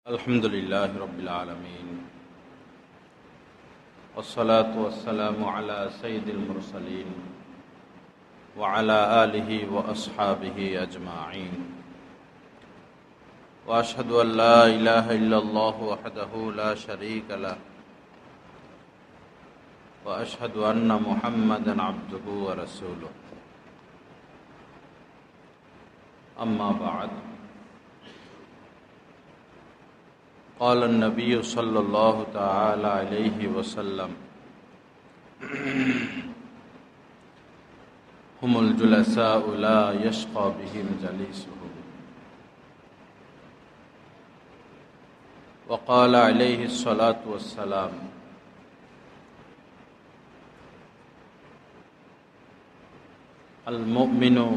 अल्हम्दुलिल्लाहि रब्बिल आलमीन वस्सलातु वस्सलामु अला सय्यिदिल मुरसलीन व अला आलिहि व अस्हाबिहि अजमाईन व अशहदु अन ला इलाहा इल्लल्लाहु वहदहु ला शरीका लहु व अशहदु अन्ना मुहम्मदन अब्दुहु व रसूलुहु अम्मा बाद क़ाल नबी सल्लल्लाहु तआला अलैहि वसल्लम हुमुल जुलसाउ ला यश्क़ा बिहिम जलीसुहुम व क़ाल अलैहि अस्सलातु वस्सलाम अल मुमिनु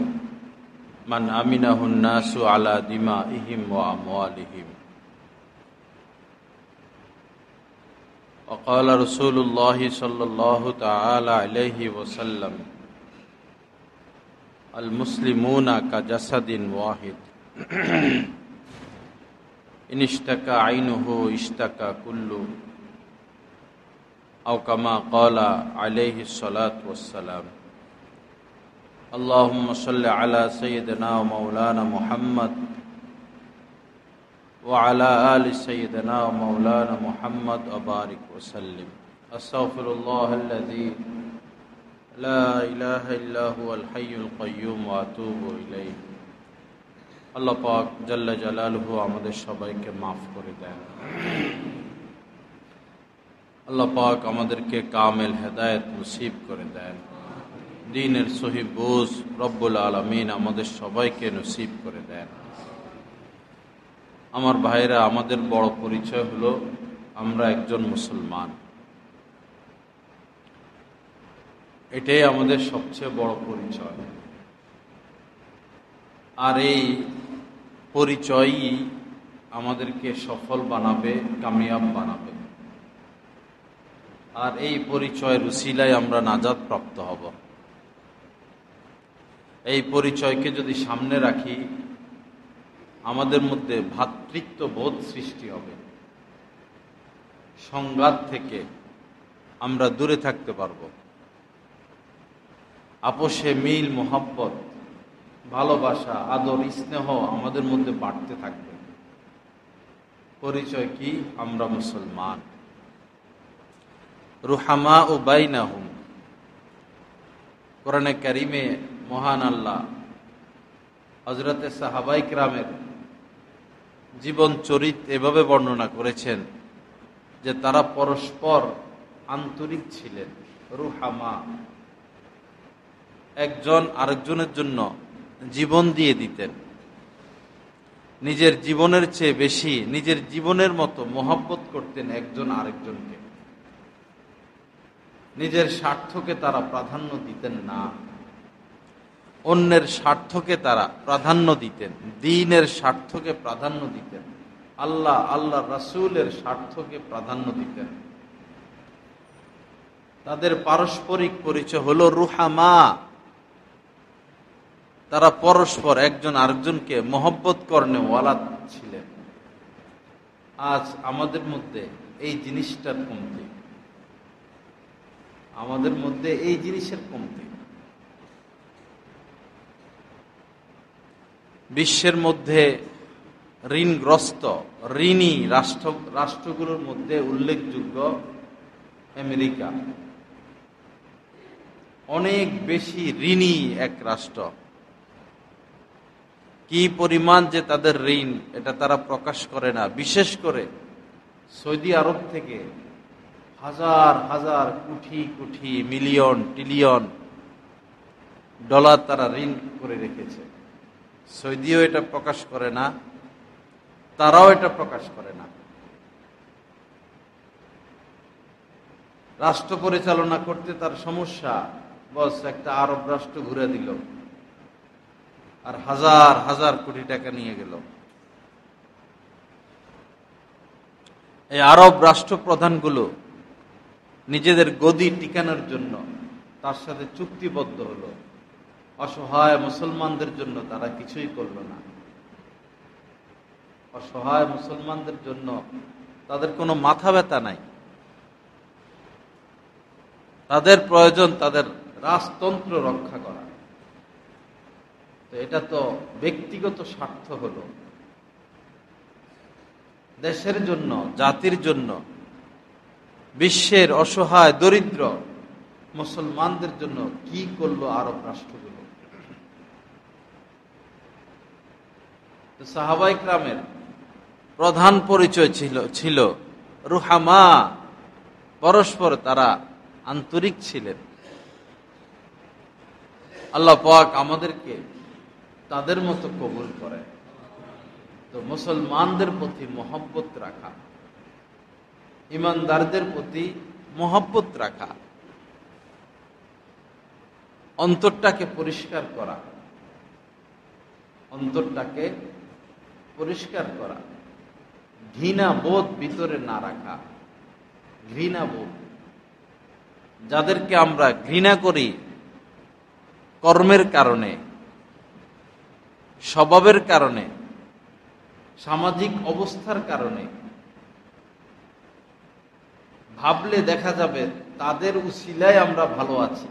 मन अमिनहु अन्नासु अला दिमाइहिम व अमवालिहिम वक़ाल रसूलुल्लाहि सल्लल्लाहु तआला अलैहि वसल्लम अल मुस्लिमूना का जसदिन वाहिद इन इश्तका ऐनुहु इश्तका कुल्लु औ कमा क़ाला अलैहि अस्सलातु वस्सलाम अल्लाहुम्मा सल्लि अला सय्यिदिना व मौलाना मुहम्मद व अला आलि सय्यिदिना व मौलाना मुहम्मद व बारिक व सल्लिम अस्तगफिरुल्लाहल्लज़ी ला इलाहा इल्ला हुवल हय्युल क़य्यूम व अतूबु इलैहि। আল্লাহ পাক জাল্লা জালালুহু আমাদের সবাইকে মাফ করে দেন। আল্লাহ পাক আমাদেরকে কামেল হেদায়েত নসিব করে দেন। দ্বীনের সহিহ বুঝ রব্বুল আলামিন আমাদের সবাইকে নসিব করে দেন। আমার ভাইরা, আমাদের বড় পরিচয় হলো আমরা একজন মুসলমান। এটাই আমাদের সবচেয়ে বড় পরিচয়। আর এই পরিচয়ই আমাদেরকে সফল বানাবে, কামিয়াব বানাবে। আর এই পরিচয়ের উসিলায় আমরা নাজাত প্রাপ্ত হব। এই পরিচয়কে যদি সামনে রাখি, আমাদের মধ্যে ভ্রাতৃত্ব বোধ সৃষ্টি হবে। সংঘাত থেকে আমরা দূরে থাকতে পারব। আপোষে মিল, মোহাব্বত, ভালোবাসা, আদর, স্নেহ আমাদের মধ্যে বাড়তে থাকবে। পরিচয় কি? আমরা মুসলমান। রুহামা ও বাইনাহুম, কোরআনে কারিমে মহান আল্লাহ হযরতে সাহাবায়ে কিরামের জীবন চরিত এভাবে বর্ণনা করেছেন যে তারা পরস্পর আন্তরিক ছিলেন, রুহামা। একজন আরেকজনের জন্য জীবন দিয়ে দিতেন। নিজের জীবনের চেয়ে বেশি নিজের জীবনের মতো মহব্বত করতেন একজন আরেকজনকে। নিজের স্বার্থকে তারা প্রাধান্য দিতেন না, অন্যের স্বার্থকে তারা প্রাধান্য দিতেন, দ্বীনের স্বার্থকে প্রাধান্য দিতেন, আল্লাহ রাসূলের স্বার্থকে প্রাধান্য দিতেন। তাদের পারস্পরিক পরিচয় হলো রুহামা। তারা পরস্পর একজন আরেকজনকে মহব্বত করনে ওয়ালা ছিলেন। আজ আমাদের মধ্যে এই জিনিসটার কমতি, আমাদের মধ্যে এই জিনিসের কমতি। বিশ্বের মধ্যে ঋণগ্রস্ত, ঋণী রাষ্ট্রগুলোর মধ্যে উল্লেখযোগ্য আমেরিকা। অনেক বেশি ঋণী এক রাষ্ট্র। কি পরিমাণ যে তাদের ঋণ, এটা তারা প্রকাশ করে না। বিশেষ করে সৌদি আরব থেকে হাজার হাজার crore crore, million trillion dollar তারা ঋণ করে রেখেছে। সৌদিও এটা প্রকাশ করে না, তারাও এটা প্রকাশ করে না। রাষ্ট্র পরিচালনা করতে তার সমস্যা, বস একটা আরব রাষ্ট্র ঘুরে দিল আর হাজার হাজার কোটি টাকা নিয়ে গেল। এই আরব রাষ্ট্রপ্রধানগুলো নিজেদের গদি টিকানোর জন্য তার সাথে চুক্তিবদ্ধ হলো। অসহায় মুসলমানদের জন্য তারা কিছুই করল না। অসহায় মুসলমানদের জন্য তাদের কোনো মাথা ব্যথা নাই। তাদের প্রয়োজন তাদের রাজতন্ত্র রক্ষা করা। তো এটা তো ব্যক্তিগত স্বার্থ হলো। দেশের জন্য, জাতির জন্য, বিশ্বের অসহায় দরিদ্র মুসলমানদের জন্য কি করলো আরব রাষ্ট্রগুলো? সাহাবায়ে কেরামের প্রধান পরিচয় ছিল রুহামা, পরস্পর তারা আন্তরিক ছিলেন। আল্লাহ পাক আমাদেরকে তাদের মতো কবুল করে। তো মুসলমানদের প্রতি মহব্বত রাখা, ইমানদারদের প্রতি মহব্বত রাখা, অন্তরটাকে পরিষ্কার করা, অন্তরটাকে পরিষ্কার করা, ঘৃণা বোধ ভিতরে না রাখা। ঘৃণা বোধ, যাদেরকে আমরা ঘৃণা করি কর্মের কারণে, স্বভাবের কারণে, সামাজিক অবস্থার কারণে, ভাবলে দেখা যাবে তাদের উসিলায় আমরা ভালো আছি।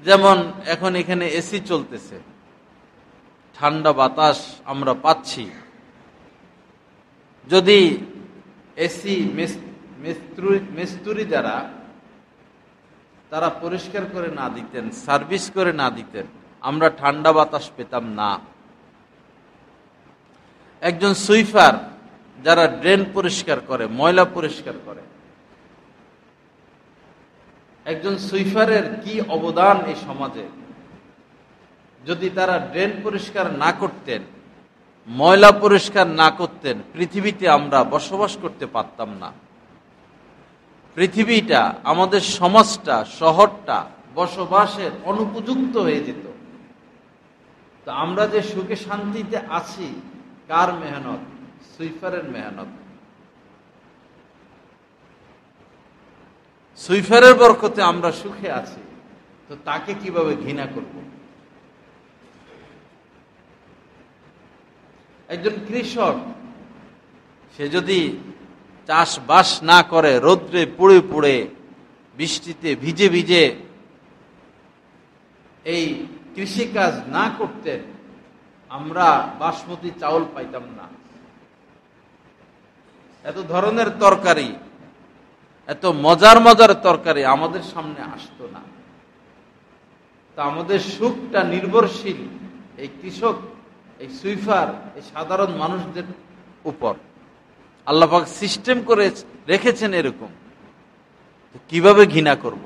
যেমন এখন এখানে এসি চলতেছে, ঠান্ডা বাতাস আমরা পাচ্ছি। যদি এসি মিস্ত্রি যারা, তারা পরিষ্কার করে না দিতেন, সার্ভিস করে না দিতেন, আমরা ঠান্ডা বাতাস পেতাম না। একজন সুইপার যারা ড্রেন পরিষ্কার করে, ময়লা পরিষ্কার করে, একজন সুইপারের কি অবদান এই সমাজে। যদি তারা ড্রেন পরিষ্কার না করতেন, ময়লা পরিষ্কার না করতেন, পৃথিবীতে আমরা বসবাস করতে পারতাম না। পৃথিবীটা, আমাদের সমাজটা, শহরটা বসবাসের অনুপযুক্ত হয়ে যেত। তো আমরা যে সুখে শান্তিতে আছি, কার মেহনত? সুইপারের মেহনত। সুইপারের বরকতে আমরা সুখে আছি। তো তাকে কিভাবে ঘৃণা করব? একজন কৃষক, সে যদি চাষবাস না করে, রৌদ্রে পুড়ে পুড়ে, বৃষ্টিতে ভিজে ভিজে এই কৃষিকাজ না করতেন, আমরা বাসমতি চাউল পাইতাম না। এত ধরনের তরকারি, এত মজার মজার তরকারি আমাদের সামনে আসতো না। তা আমাদের সুখটা নির্ভরশীল এই কৃষক, এই সুইপার, এই সাধারণ মানুষদের উপর। আল্লাহ পাক সিস্টেম করে রেখেছেন এরকম। কিভাবে ঘৃণা করব?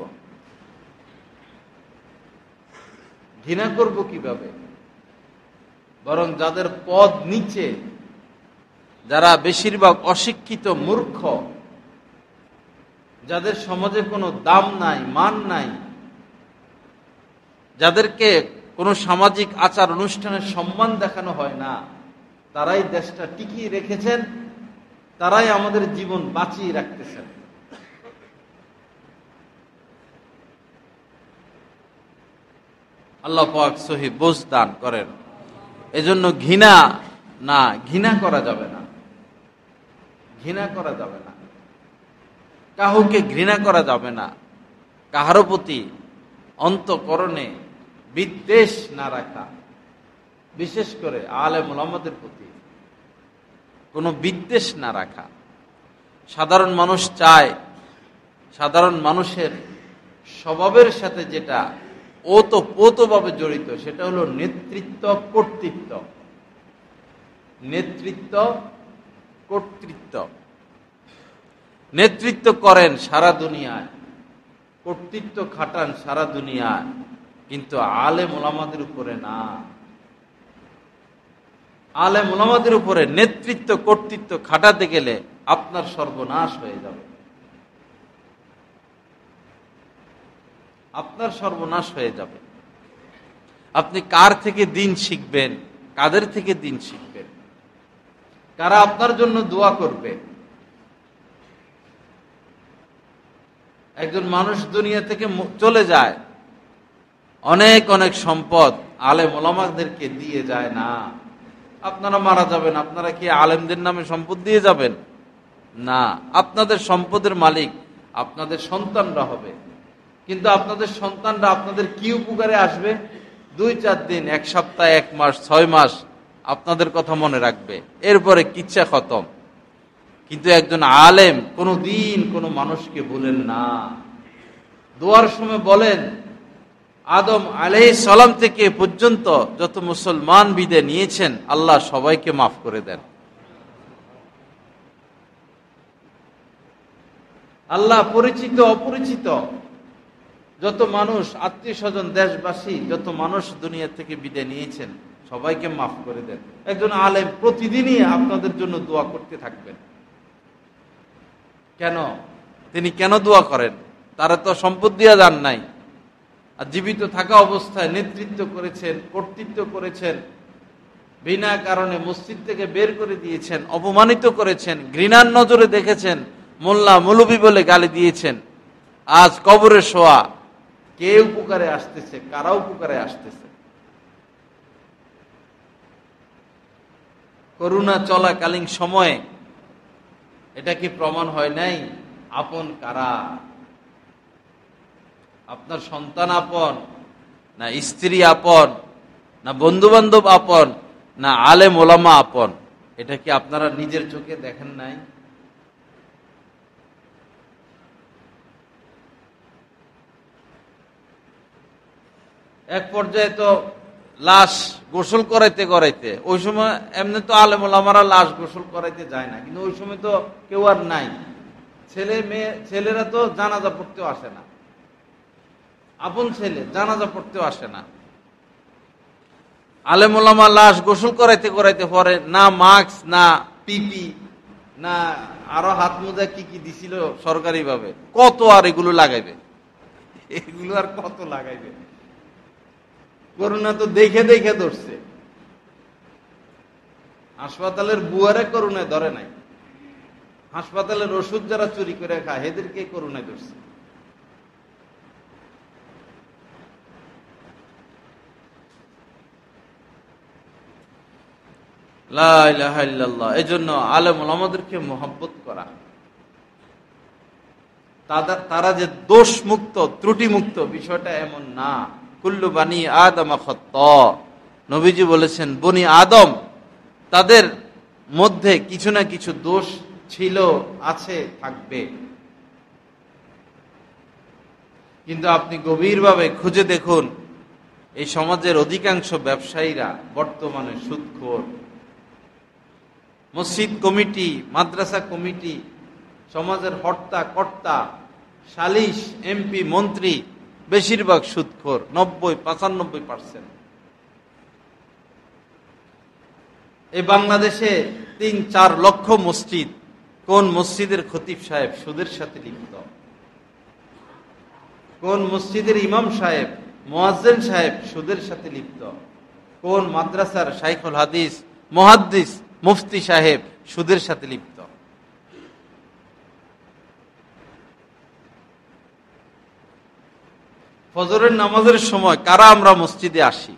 ঘৃণা করব কিভাবে? বরং যাদের পদ নিচে, যারা বেশিরভাগ অশিক্ষিত, মূর্খ, যাদের সমাজে কোনো দাম নাই, মান নাই, যাদেরকে কোনো সামাজিক আচার অনুষ্ঠানের সম্মান দেখানো হয় না, তারাই দেশটা টিকিয়ে রেখেছেন, তারাই আমাদের জীবন বাঁচিয়ে রাখতেছেন। আল্লাহ পাক সহি বুঝ দান করেন। এজন্য ঘৃণা করা যাবে না, ঘৃণা করা যাবে না, কাউকে ঘৃণা করা যাবে না, কাহারও প্রতি অন্তঃকরণে বিদ্বেষ না রাখা, বিশেষ করে আলেম ওলামাদের প্রতি কোনো বিদ্বেষ না রাখা। সাধারণ মানুষ চায়, সাধারণ মানুষের স্বভাবের সাথে যেটা ওতপ্রোতভাবে জড়িত, সেটা হলো নেতৃত্ব, কর্তৃত্ব। নেতৃত্ব, কর্তৃত্ব। নেতৃত্ব করেন সারা দুনিয়ায়, কর্তৃত্ব খাটান সারা দুনিয়ায়, কিন্তু আলেম ওলামাদের উপরে না। আলেম ওলামাদের উপরে নেতৃত্ব, কর্তৃত্ব খাটাতে গেলে আপনার সর্বনাশ হয়ে যাবে, আপনার সর্বনাশ হয়ে যাবে। আপনি কার থেকে দিন শিখবেন, কাদের থেকে দিন শিখবেন, কারা আপনার জন্য দোয়া করবে? একজন মানুষ দুনিয়া থেকে চলে যায়, অনেক অনেক সম্পদ, আলেম ওলামাদেরকে দিয়ে যায় না। আপনারা মারা যাবেন, আপনারা কি আলেমদের নামে সম্পদ দিয়ে যাবেন? না, আপনাদের সম্পদের মালিক আপনাদের সন্তানরা হবে। কিন্তু আপনাদের সন্তানরা আপনাদের কি উপকারে আসবে? 2-4 দিন, 1 সপ্তাহ, 1 মাস, 6 মাস আপনাদের কথা মনে রাখবে, এরপরে কিচ্ছা খতম। কিন্তু একজন আলেম কোনো দিন কোনো মানুষকে ভুলেন না। দোয়ার সময় বলেন, আদম আলাইহিস সালাম থেকে পর্যন্ত যত মুসলমান বিদে নিয়েছেন আল্লাহ সবাইকে মাফ করে দেন। আল্লাহ পরিচিত অপরিচিত যত মানুষ, আত্মীয় স্বজন, দেশবাসী যত মানুষ দুনিয়া থেকে বিদায় নিয়েছেন সবাইকে মাফ করে দেন। একজন আলেম প্রতিদিনই আপনাদের জন্য দোয়া করতে থাকবেন। কেন? তিনি কেন দোয়া করেন? তারা তো সম্পদ দিয়া যান নাই, আর জীবিত থাকা অবস্থায় নেতৃত্ব করেছেন, কর্তৃত্ব করেছেন, বিনা কারণে মসজিদ থেকে বের করে দিয়েছেন, অপমানিত করেছেন, ঘৃণার নজরে দেখেছেন, মোল্লা মৌলবি বলে গালি দিয়েছেন। আজ কবরে শোয়া, কে উপকারে আসতেছে, কারা উপকারে আসতেছে? করোনা চলাকালীন সময়ে এটা কি প্রমাণ হয় নাই আপন কারা? আপনার সন্তান আপন, না স্ত্রী আপন, না বন্ধু বান্ধব আপন, না আলেম ওলামা আপন? এটা কি আপনারা নিজের চোখে দেখেন নাই? এক পর্যায়ে তো লাশ গোসল করাইতে করাইতে, ওই সময় এমনি তো আলেম ওলামারা লাশ গোসল করাইতে যায় না, কিন্তু ওই সময় তো কেউ আর নাই। ছেলে মেয়ে, ছেলেরা তো জানাজা পড়তেও আসে না, আপন ছেলে জানাজা পড়তেও আসে না। আলেম ওলামা লাশ গোসল করাইতে করাইতে পরে না মাস্ক, না পিপি, না আরো হাত মোজা কি কি দিছিল সরকারি ভাবে, কত আর এগুলো লাগাইবে? এগুলো আর কত লাগাইবে? করোনা তো দেখে দেখে ধরছে। হাসপাতালের বুয়ারে করোনায় ধরে নাই, হাসপাতালের ওষুধ যারা চুরি করে খায় এদেরকে করোনায় ধরছে। লা ইলাহা ইল্লাল্লাহ। এজন্য আলেম ওলামাদেরকে মহব্বত করা, তারা যে দোষ মুক্ত, ত্রুটি মুক্ত, বিষয়টা এমন না। কুল্লু বানি আদম খাত্তা, নবীজি বলেছেন বনি আদম তাদের মধ্যে কিছু না কিছু দোষ ছিল, আছে, থাকবে। কিন্তু আপনি গভীরভাবে খুঁজে দেখুন, এই সমাজের অধিকাংশ ব্যবসায়ীরা বর্তমানে সুদখোর। মসজিদ কমিটি, মাদ্রাসা কমিটি, সমাজের হর্তা কর্তা, সালিশ, এমপি, মন্ত্রী বেশিরভাগ সুদখোর, 90-95%। এই বাংলাদেশে 3-4 লক্ষ মসজিদ, কোন মসজিদের খতিব সাহেব সুদের সাথে লিপ্ত? কোন মসজিদের ইমাম সাহেব, মুয়াজ্জিন সাহেব সুদের সাথে লিপ্ত? কোন মাদ্রাসার শাইখুল হাদিস, মুহাদ্দিস, মুফতি সাহেব সুদের সাথে লিপ্ত? ফজরের নামাজের সময় কারা আমরা মসজিদে আসি?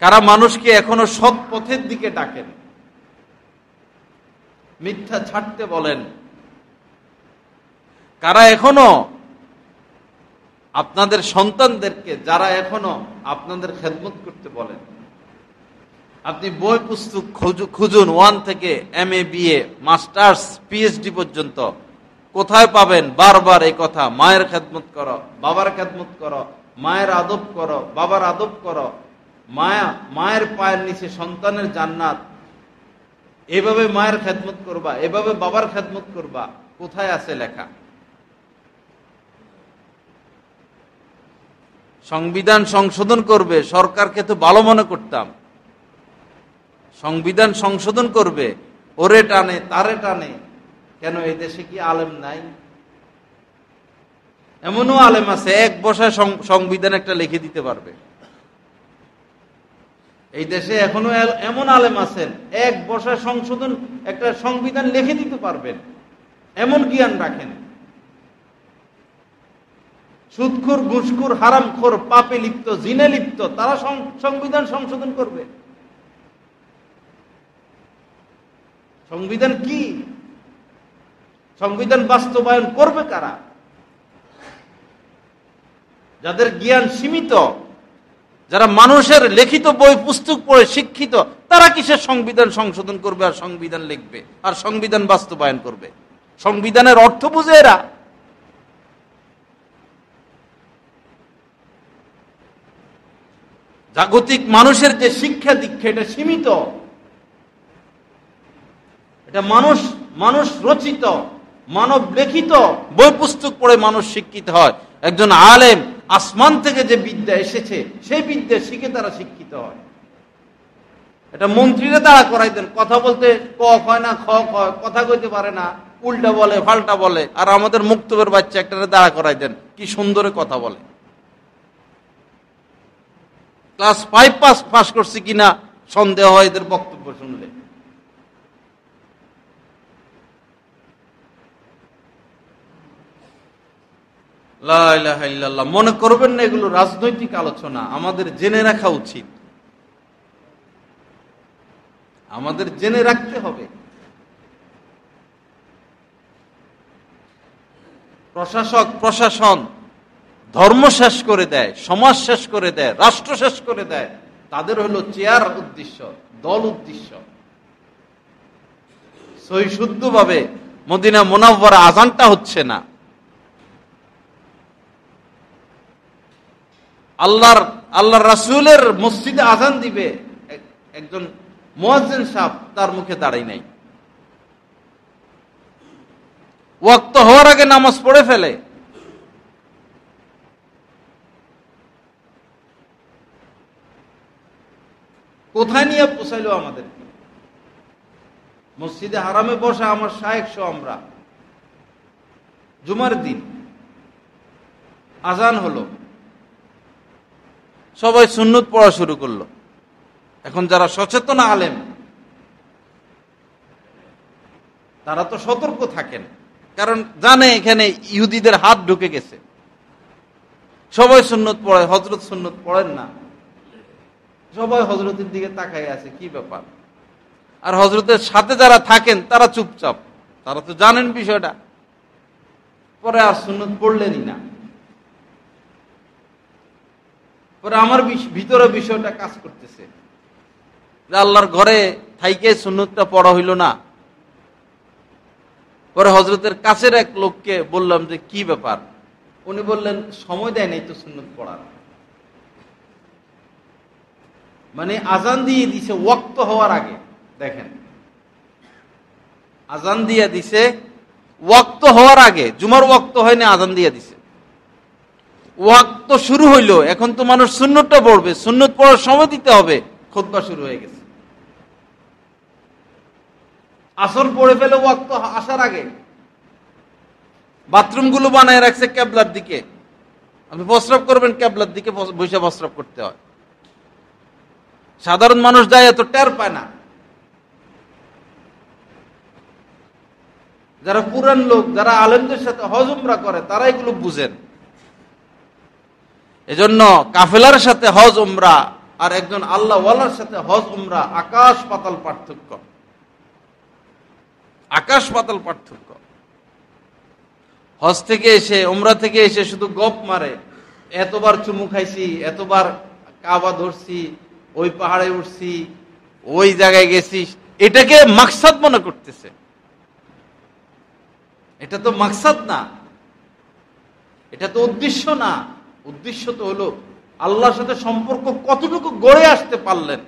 কারা মানুষকে এখনো সৎ পথের দিকে ডাকেন, মিথ্যা ছাড়তে বলেন? কারা এখনো আপনাদের সন্তানদেরকে, যারা এখনো আপনাদের খেদমত করতে বলেন? আপনি বই পুস্তক খুঁজুন, 1 থেকে MA, BA, মাস্টার্স, PhD পর্যন্ত কোথায় পাবেন বারবার এই কথা, মায়ের খেদমত করো, বাবার খেদমত করো, মায়ের আদব করো, বাবার আদব করো, মায়ের পায়ের নিচে সন্তানের জান্নাত, এভাবে মায়ের খেদমত করবা, এভাবে বাবার খেদমত করবা। কোথায় আছে লেখা? সংবিধান সংশোধন করবে, সরকারকে তো ভালো মনে করতাম, সংবিধান সংশোধন করবে, ওরে টানে তারে টানে। কেন এই দেশে কি আলেম নাই? এমনও আলেম আছে এক বসায় সংবিধান একটা লিখে দিতে পারবে। এই দেশে এখনো এমন আলেম আছেন এক বসায় সংশোধন, একটা সংবিধান লিখে দিতে পারবেন, এমন জ্ঞান রাখেন। সুদখোর, ঘুষখোর, হারামখোর, পাপে লিপ্ত, জিনে লিপ্ত, তারা সংবিধান সংশোধন করবে? সংবিধান কি? সংবিধান বাস্তবায়ন করবে কারা? যাদের জ্ঞান সীমিত, যারা মানুষের লিখিত বই পুস্তক পড়ে শিক্ষিত, তারা কিসের সংবিধান সংশোধন করবে আর সংবিধান লিখবে আর সংবিধান বাস্তবায়ন করবে? সংবিধানের অর্থ বুঝে এরা? জাগতিক মানুষের যে শিক্ষা দীক্ষা, এটা সীমিত। এটা মানুষ রচিত, মানব লিখিত বই পুস্তক পড়ে মানুষ শিক্ষিত হয়। একজন আলেম আসমান থেকে যে বিদ্যা এসেছে সেই বিদ্যা শিখে তারা শিক্ষিত হয়। এটা মন্ত্রীরা দাঁড়া করাই দেন, কথা বলতে ক হয় না, খ হয়, কথা কইতে পারে না, উল্টা বলে, ফাল্টা বলে। আর আমাদের মুক্তবের বাচ্চা একটা দাঁড়া করাই দেন, কি সুন্দরে কথা বলে। ক্লাস 5 পাস করছে কিনা সন্দেহ হয় এদের বক্তব্য শুনলে। লা ইলাহা ইল্লাল্লাহ। মনে করবেন না এগুলো রাজনৈতিক আলোচনা। আমাদের জেনে রাখা উচিত, আমাদের জেনে রাখতে হবে। প্রশাসন ধর্ম শেষ করে দেয়, সমাজ শেষ করে দেয়, রাষ্ট্র শেষ করে দেয়। তাদের হলো চেয়ার উদ্দেশ্য, দল উদ্দেশ্য। সহি শুদ্ধভাবে মদিনা মুনাওয়ারা আজানটা হচ্ছে না। আল্লাহর রাসূলের মসজিদে আজান দিবে, একজন মুয়াজ্জিন সাহেব তার মুখে দাঁড়াই নাই। ওয়াক্ত হওয়ার আগে নামাজ পড়ে ফেলে। কোথায় নিয়ে পৌঁছাইলো আমাদের? মসজিদে হারামে বসা আমার শায়েখ সহ আমরা, জুমার দিন আজান হলো, সবাই সুন্নত পড়া শুরু করলো। এখন যারা সচেতন আলেম তারা তো সতর্ক থাকেন, কারণ জানে এখানে ইহুদিদের হাত ঢুকে গেছে। সবাই সুন্নত পড়ে, হযরত সুন্নত পড়েন না। সবাই হযরতের দিকে তাকাই আছে, কি ব্যাপার? আর হযরতের সাথে যারা থাকেন তারা চুপচাপ, তারা তো জানেন বিষয়টা। পরে আর সুন্নত পড়লেনই না। পরে আমার ভিতরে বিষয়টা কাজ করতেছে যে আল্লাহর ঘরে থাইকে সুন্নতটা পড়া হইল না। পরে হযরতের কাছের এক লোককে বললাম যে কি ব্যাপার? উনি বললেন সময় দেয় নাই তো সুন্নত পড়ার। মানে আজান দিয়ে দিছে ওয়াক্ত হওয়ার আগে। দেখেন, আজান দিয়ে দিছে ওয়াক্ত হওয়ার আগে, জুমার ওয়াক্ত হয়নি, আজান দিয়ে দিছে। ওয়াক্ত শুরু হইলো, এখন তো মানুষ সুন্নতটা পড়বে, সুন্নত পড়ার সময় দিতে হবে, খুতবা শুরু হয়ে গেছে। আসর পড়ে ফেলে ওয়াক্ত আসার আগে। বাথরুম গুলো বানায় রাখছে কেবলার দিকে, আপনি প্রস্রাব করবেন কেবলার দিকে বসে প্রস্রাব করতে হয়। সাধারণ মানুষ যায় এত টের পায় না। যারা পুরান লোক, যারা আলেমদের সাথে হজ উমরা করে, তারা এগুলো বুঝেন। এজন্য কাফেলার সাথে হজ উমরা আর একজন আল্লাহ ওয়ালার সাথে হজ উমরা আকাশ পাতাল পার্থক্য, আকাশ পাতাল পার্থক্য। হজ থেকে এসে, উমরা থেকে এসে শুধু গপ মারে, এতবার চুমু খাইছি, এতবার কাবা ধরছি, ওই পাহাড়ে উঠছি, ওই জায়গায় গেছি, এটাকে মাকসাদ মনে করতেছে। এটা তো মাকসাদ না, এটা তো উদ্দেশ্য না। উদ্দেশ্য তো হলো আল্লাহর সাথে সম্পর্ক কতটুকু গড়ে আসতে পারলেন,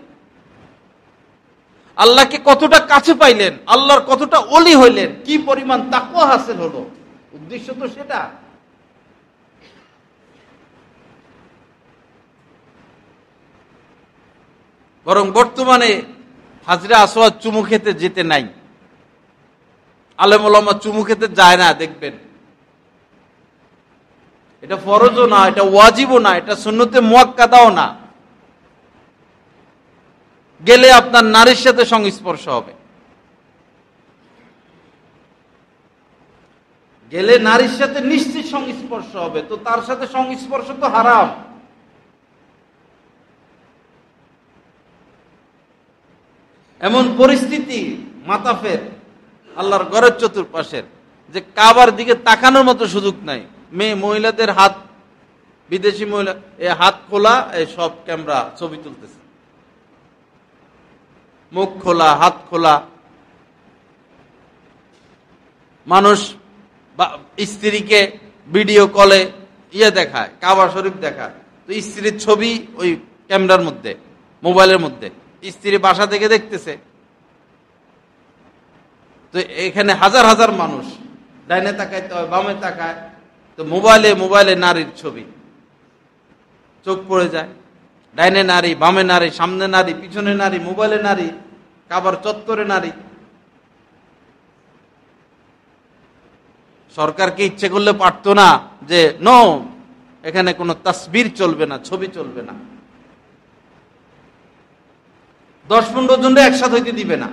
আল্লাহকে কতটা কাছে পাইলেন, আল্লাহর কতটা ওলি হইলেন, কি পরিমাণ তাকওয়া হাসিল হলো। উদ্দেশ্য তো সেটা। বরং বর্তমানে হাজরে আসওয়াদ চুমু খেতে যেতে নাই, আলেম ওলামা চুমু খেতে যায় না, দেখবেন। এটা ফরজও না, এটা ওয়াজিবও না, এটা সুন্নতে মুআক্কাদাও না। গেলে আপনার নারীর সাথে সংস্পর্শ হবে। গেলে নারীর সাথে নিশ্চিত সংস্পর্শ হবে, তো তার সাথে সংস্পর্শ তো হারাম। এমন পরিস্থিতি মাতাফের আল্লাহর ঘরের চতুর্পাশের যে কাবার দিকে তাকানোর মতো সুযোগ নাই। মহিলাদের হাত, বিদেশি মহিলা এই হাত খোলা, এই সব ক্যামেরা ছবি তুলতেছে, মুখ খোলা, হাত খোলা। মানুষ স্ত্রীকে ভিডিও কলে দেখায়, কাবা শরীফ দেখায়, তো স্ত্রীর ছবি ওই ক্যামেরার মধ্যে, মোবাইলের মধ্যে, স্ত্রী বাসা থেকে দেখতেছে। তো এখানে হাজার হাজার মানুষ ডাইনে তাকাইতে হয়, বামে তাকায়, তো মোবাইলে নারীর ছবি, চোখ পড়ে যায়। ডাইনে নারী, বামে নারী, সামনে নারী, পিছনে নারী, মোবাইলে নারী, কাবার চত্বরে নারী। সরকারকে ইচ্ছে করলে পারতো না যে নো, এখানে কোনো তাসবির চলবে না, ছবি চলবে না, 10-15 জনরে একসাথে হইতে দিবে না।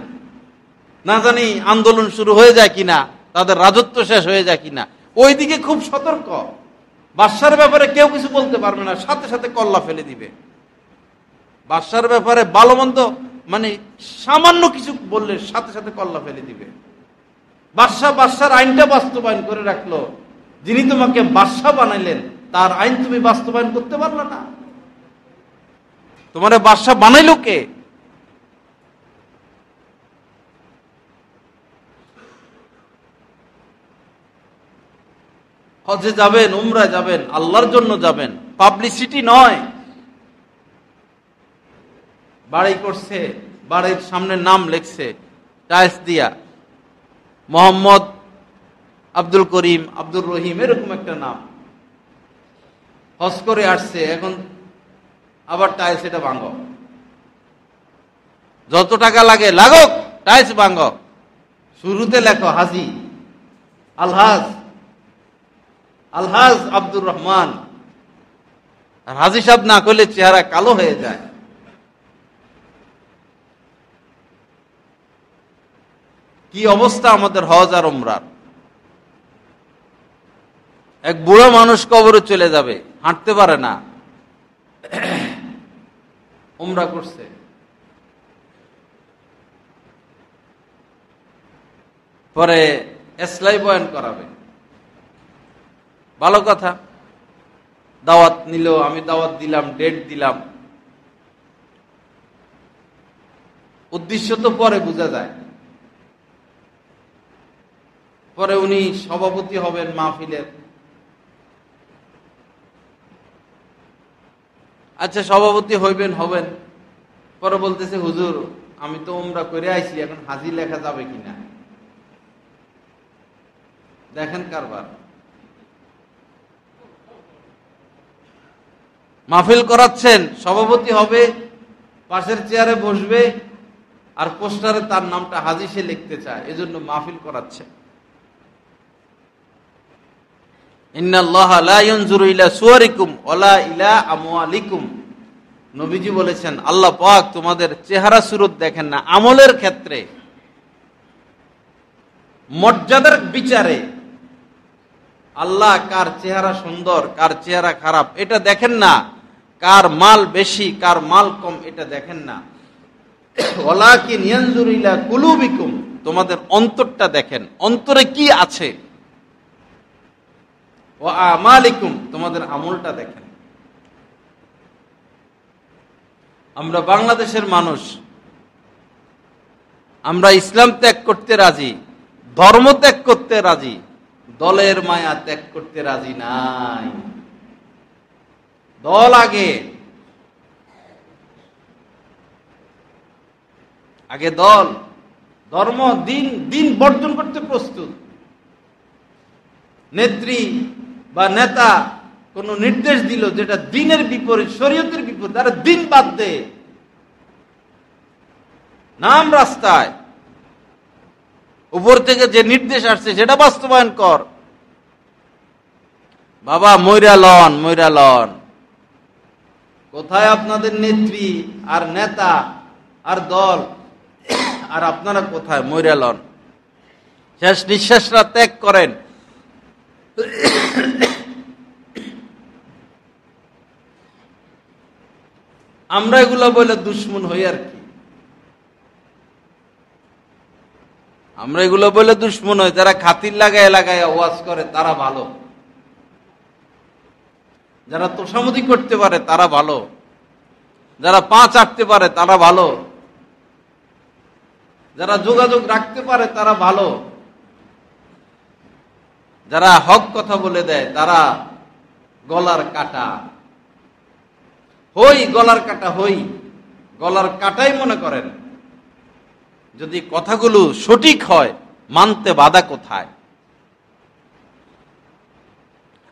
না জানি আন্দোলন শুরু হয়ে যায় কিনা, তাদের রাজত্ব শেষ হয়ে যায় কিনা। ওইদিকে খুব সতর্ক, বাদশার ব্যাপারে কেউ কিছু বলতে পারবে না, সাথে সাথে কল্লা ফেলে দিবে। বাদশার ব্যাপারে ভালো মন্দ মানে সামান্য কিছু বললে সাথে সাথে কল্লা ফেলে দিবে। বাদশার আইনটা বাস্তবায়ন করে রাখলো, যিনি তোমাকে বাদশা বানাইলেন তার আইন তুমি বাস্তবায়ন করতে পারলে না। তোমার বাদশা বানাইলো কে? হজে যাবেন, উমরায় যাবেন, আল্লাহর জন্য যাবেন, পাবলিসিটি নয়। বাড়ি করছে, বাড়ির সামনে নাম লেখছে টাইলস দিয়া, মোহাম্মদ আব্দুল করিম, আব্দুর রহিম, এরকম একটা নাম। হজ করে আসছে, এখন আবার টাইলস এটা ভাঙো, যত টাকা লাগে লাগুক, টাইলস ভাঙো। শুরুতে লেখো হাজি, আলহাজ আব্দুর রহমান। আর হাজি সাহেব না করলে চেহারা কালো হয়ে যায়। কি অবস্থা আমাদের হজ আর উমরার। এক বুড়ো মানুষ কবরে চলে যাবে, হাঁটতে পারে না, উমরা করছে, পরে এসলাই বয়ান করাবে, ভালো কথা, দাওয়াত নিল, আমি দাওয়াত দিলাম, ডেট দিলাম, উদ্দেশ্য তো পরে বোঝা যায়। পরে উনি সভাপতি হবেন মাহফিলের। আচ্ছা সভাপতি হবেন, পরে বলতেছে হুজুর আমি তো উমরা করে আইছি, এখন হাজি লেখা যাবে কিনা। দেখেন কারবার। মাহফিল করাচ্ছেন, সভাপতি হবে, পাশের চেয়ারে বসবে, আর পোস্টারে তার নামটা হাজি সে লিখতে চায়, এজন্য মাহফিল করাচ্ছে। ইন্নাল্লাহা লা ইয়ানজুরু ইলা সুওয়ারিকুম ওয়ালা ইলা আমওয়ালিকুম। নবীজি বলেছেন আল্লাহ পাক তোমাদের চেহারা সুরত দেখেন না, আমলের ক্ষেত্রে, মর্যাদার বিচারে আল্লাহ কার চেহারা সুন্দর, কার চেহারা খারাপ এটা দেখেন না, কার মাল বেশি, কার মাল কম এটা দেখেন না। ওয়ালাকিন ইয়ানজুরু ইলা কুলুবিকুম, তোমাদের অন্তরটা দেখেন, অন্তরে কি আছে। ও আমালিকুম, তোমাদের আমলটা দেখেন। আমরা বাংলাদেশের মানুষ, আমরা ইসলাম ত্যাগ করতে রাজি, ধর্ম ত্যাগ করতে রাজি, দলের মায়া ত্যাগ করতে রাজি নাই। দল আগে দল, ধর্ম, দিন বর্জন করতে প্রস্তুত। নেত্রী বা নেতা কোন নির্দেশ দিল যেটা দিনের বিপরীত, শরীয়তের বিপরীত, তারা দিন বাদ দে, নাম রাস্তায়, উপর থেকে যে নির্দেশ আসছে সেটা বাস্তবায়ন কর। বাবা মইরা লন, কোথায় আপনাদের নেত্রী আর নেতা আর দল, আর আপনারা কোথায়? মইরা লন, শেষ নিঃশ্বাসরা ত্যাগ করেন, আমরা এগুলো বলে দুশ্মন হই আর কি। আমরা এগুলো বলে দুশ্মন হই। যারা খাতির লাগায় লাগায় ওয়াজ করে তারা ভালো, যারা তোষামদি করতে পারে তারা ভালো, যারা পা চাটতে পারে তারা ভালো, যারা যোগাযোগ রাখতে পারে তারা ভালো, যারা হক কথা বলে দেয় তারা গলার কাটা। হই গলার কাটা, হই গলার কাটাই মনে করেন। যদি কথাগুলো সঠিক হয়, মানতে বাধা কোথায়?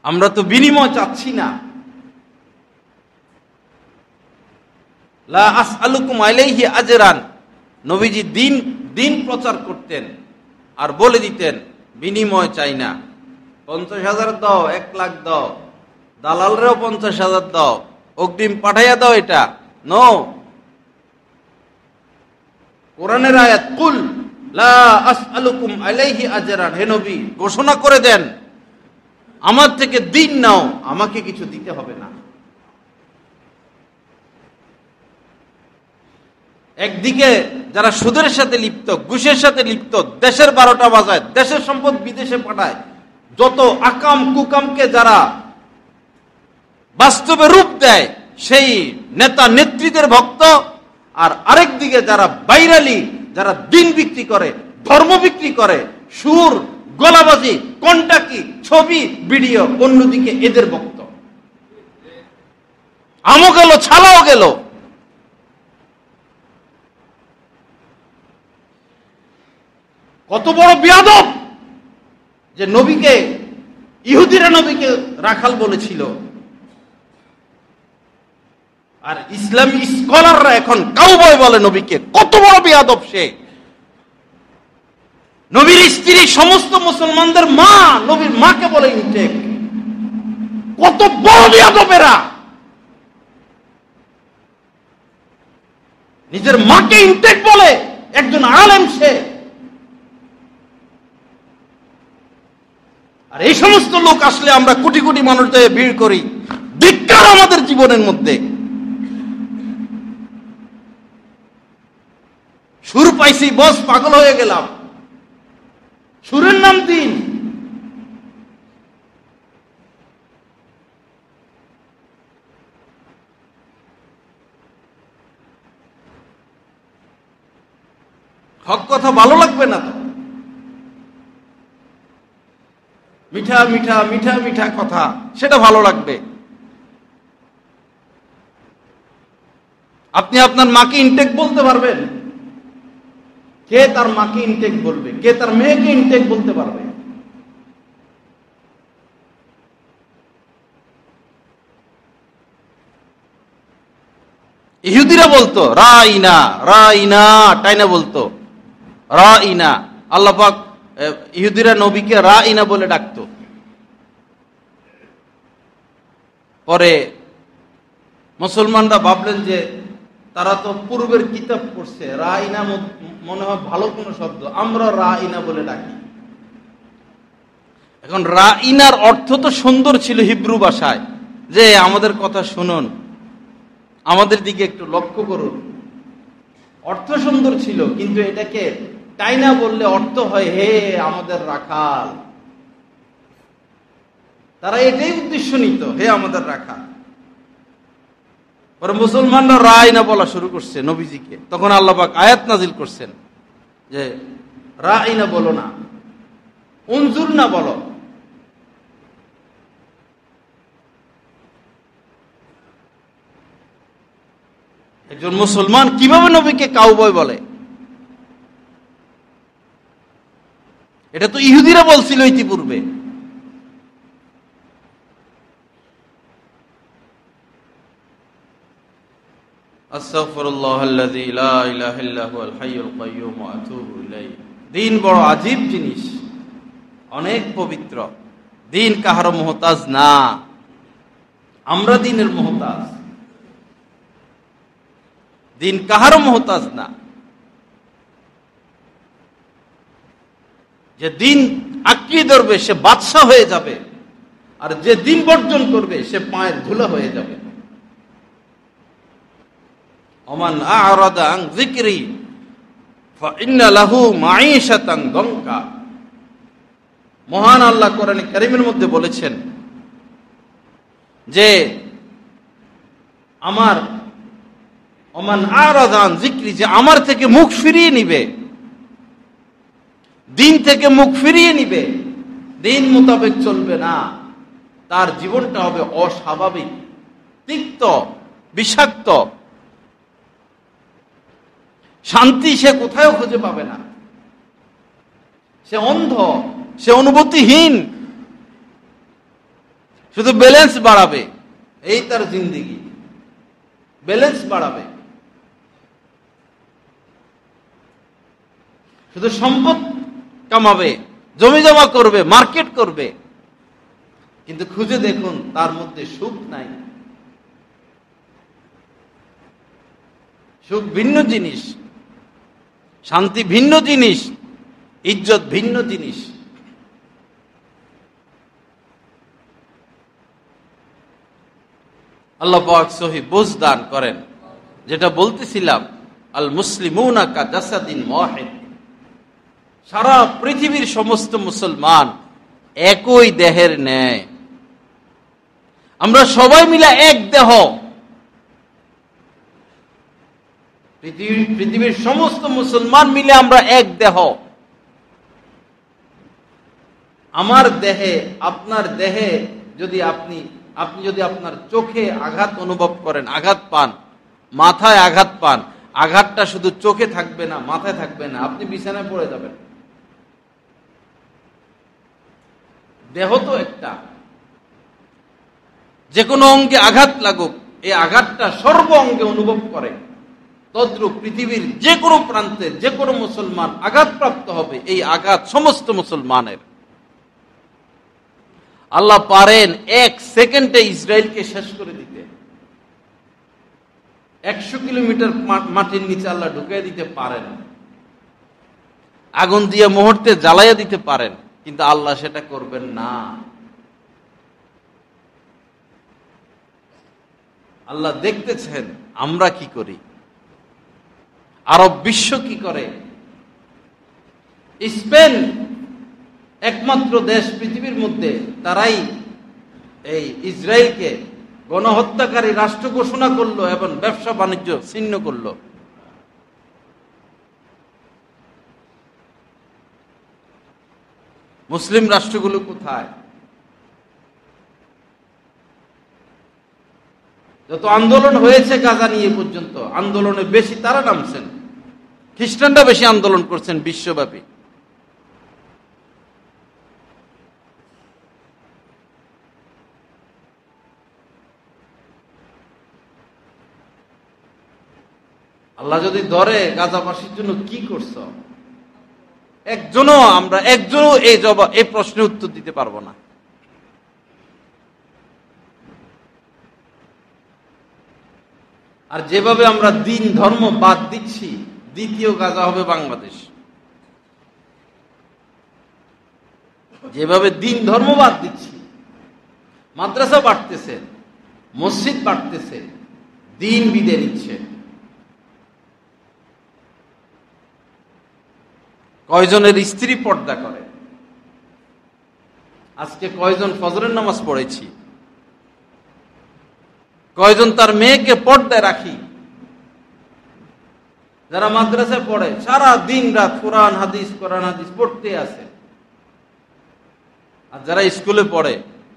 আমরা তো বিনিময় চাচ্ছি না। লা আসআলুকুম আলাইহি আজরান, নবীজি দিন প্রচার করতেন আর বলে দিতেন বিনিময় চাই না। 50,000 দাও, 1 লাখ দাও, দালালরেও 50,000 দাও, অগ্রিম পাঠাইয়া দাও, এটা নো। কোরআনের আয়াত, কুল লা আসআলুকুম আলাইহি আজরান, হে নবী ঘোষণা করে দেন আমার থেকে দিন নাও, আমাকে কিছু দিতে হবে না। একদিকে যারা সুদের সাথে লিপ্ত, ঘুষের সাথে লিপ্ত, দেশের 12টা বাজায়, দেশের সম্পদ বিদেশে পাঠায়, যত আকাম কুকামকে যারা বাস্তবে রূপ দেয় সেই নেতা নেত্রীদের ভক্ত, আর আরেক দিকে যারা বাইরালি, যারা দিন বিক্রি করে, ধর্ম বিক্রি করে, সুর, গলাবাজি, কন্টাকি, ছবি, ভিডিও, অন্যদিকে এদের ভক্ত। আমও গেল, ছালাও গেল। কত বড় বিয়াদব যে নবীকে, ইহুদিরা নবীকে রাখাল বলেছিল, আর ইসলামী স্কলাররা এখন কাউবয় বলে নবীকে। কত বড় বিয়াদব সে! নবীর স্ত্রী সমস্ত মুসলমানদের মা, নবীর মাকে বলে ইনটেক। কত বড় বিয়াদবেরা! নিজের মাকে ইনটেক বলে একজন আলেম সে। আর এই সমস্ত লোক আসলে আমরা কোটি কোটি মানুষদের ভিড় করি। ধিক্কার আমাদের জীবনের মধ্যে। সুর পাইছি, বস পাগল হয়ে গেলাম। সুরের নাম দিন। হক কথা ভালো লাগবে না তো। মিঠা মিঠা মিঠা মিঠা কথা, সেটা ভালো লাগবে। আপনি আপনার মাকে ইনটেক বলতে পারবেন? কে তার মাকে ইনটেক বলবে? কে তার মেয়েকে ইনটেক বলতে পারবে? ইহুদিরা বলতো রাইনা, রাইনা টাইনা বলতো, রাইনা। আল্লাহ পাক ইহুদিরা নবীকে রাইনা বলে ডাকতো। পরে মুসলমানরা ভাবলেন যে তারা তো পূর্বের কিতাব পড়ছে, রাইনা মনে হয় ভালো কোনো শব্দ, আমরা রাইনা বলে ডাকি। এখন রাইনার অর্থ তো সুন্দর ছিল হিব্রু ভাষায়, যে আমাদের কথা শুনুন, আমাদের দিকে একটু লক্ষ্য করুন। অর্থ সুন্দর ছিল, কিন্তু এটাকে টাইনা বললে অর্থ হয় হে আমাদের রাখাল। তারা এটাই উদ্দেশ্য নিত, হে আমাদের রাখাল। পরে মুসলমানরা রাইনা বলা শুরু করছে নবীজিকে। তখন আল্লাহ পাক আয়াত নাজিল করছেন যে রাইনা বলো না, উনজুর না বলো। একজন মুসলমান কিভাবে নবীকে কাউবয় বলে? এটা তো ইহুদিরা বলছিল ইতিপূর্বে। আস্তাগফিরুল্লাহাল্লাযী লা ইলাহা ইল্লা হুয়াল হাইয়ুল কাইয়্যুম ওয়া আতুবু ইলাইহি। দিন বড় আজীব জিনিস, অনেক পবিত্র। দিন কাহারো মুহতাজ না, আমরা দিনের মুহতাজ। দিন কাহারও মুহতাজ না। যে দিন আঁকড়িয়ে ধরবে সে বাদশা হয়ে যাবে। আর যে দিন বর্জন করবে সে পায়ের ধুলা হয়ে যাবে। ওমান আ'রাদা আন যিকরি ফাইন্না লাহু মাঈশাতান দনকা। মহান আল্লাহ কোরআনে কারীমের মধ্যে বলেছেন যে আমার ওমান আ'রাদা আন যিকরি, যে আমার থেকে মুখ ফিরিয়ে নিবে, দিন থেকে মুখ ফিরিয়ে নিবে, দিন মোতাবেক চলবে না, তার জীবনটা হবে অস্বাভাবিক, তিক্ত, বিষাক্ত, শান্তি সে কোথাও খুঁজে পাবে না, সে অন্ধ, সে অনুভূতিহীন, শুধু ব্যালেন্স বাড়াবে, এই তার জিন্দেগি, ব্যালেন্স বাড়াবে, শুধু সম্পদ কামাবে, জমি জমা করবে, মার্কেট করবে, কিন্তু খুঁজে দেখুন তার মধ্যে সুখ নাই। সুখ ভিন্ন জিনিস, শান্তি ভিন্ন জিনিস, ইজ্জত ভিন্ন জিনিস। আল্লাহ পাক সহিহ বুঝ দান করেন। যেটা বলতেছিলাম, আল মুসলিমুনা কা জাসাদিন ওয়াহিদ, সারা পৃথিবীর সমস্ত মুসলমান একই দেহের ন্যায়। আমরা সবাই মিলে এক দেহ, পৃথিবীর সমস্ত মুসলমান মিলে আমরা এক দেহ। আমার দেহে, আপনার দেহে যদি আপনি যদি আপনার চোখে আঘাত অনুভব করেন, আঘাত পান, মাথায় আঘাত পান, আঘাতটা শুধু চোখে থাকবে না, মাথায় থাকবে না, আপনি বিছানায় পড়ে যাবেন। দেহ তো একটা, যে কোনো অঙ্গে আঘাত লাগুক, এই আঘাতটা সর্ব অঙ্গে অনুভব করে। তদ্রূপ পৃথিবীর যে কোনো প্রান্তে যে কোনো মুসলমান আঘাতপ্রাপ্ত হবে, এই আঘাত সমস্ত মুসলমানের। আল্লাহ পারেন 1 সেকেন্ডে ইসরায়েলকে শেষ করে দিতে। 100 কিলোমিটার মাটির নিচে আল্লাহ ঢুকিয়ে দিতে পারেন, আগুন দিয়ে মুহূর্তে জ্বালাইয়া দিতে পারেন, কিন্তু আল্লাহ সেটা করবেন না। আল্লাহ দেখতেছেন আমরা কি করি, আরব বিশ্ব কি করে। স্পেন একমাত্র দেশ পৃথিবীর মধ্যে, তারাই এই ইসরায়েলকে গণহত্যাকারী রাষ্ট্র ঘোষণা করলো এবং ব্যবসা বাণিজ্য ছিন্ন করলো। মুসলিম রাষ্ট্রগুলো কোথায়? যত আন্দোলন হয়েছে গাজা নিয়ে পর্যন্ত, আন্দোলনে বেশি তারা নামছেন, খ্রিস্টানরা বেশি আন্দোলন করছেন বিশ্বব্যাপী। আল্লাহ যদি ধরে গাজাবাসীর জন্য কি করছ, একজনও এই প্রশ্নের উত্তর দিতে পারবো না। আর যেভাবে আমরা দিন ধর্ম বাদ দিচ্ছি, দ্বিতীয় গাজা হবে বাংলাদেশ। যেভাবে দিন ধর্ম বাদ দিচ্ছি, মাদ্রাসা বাড়তেছে, মসজিদ বাড়তেছে, দিন বিদে নিচ্ছে। কয়জনের স্ত্রী পর্দা করে? আজকে কয়জন ফজরের নামাজ পড়েছি? কয়জন তার মেয়েকে পর্দায় রাখি? যারা মাদ্রাসায় পড়ে সারা দিন রাত কোরআন হাদিস পড়তে আছে, আর যারা স্কুলে পড়ে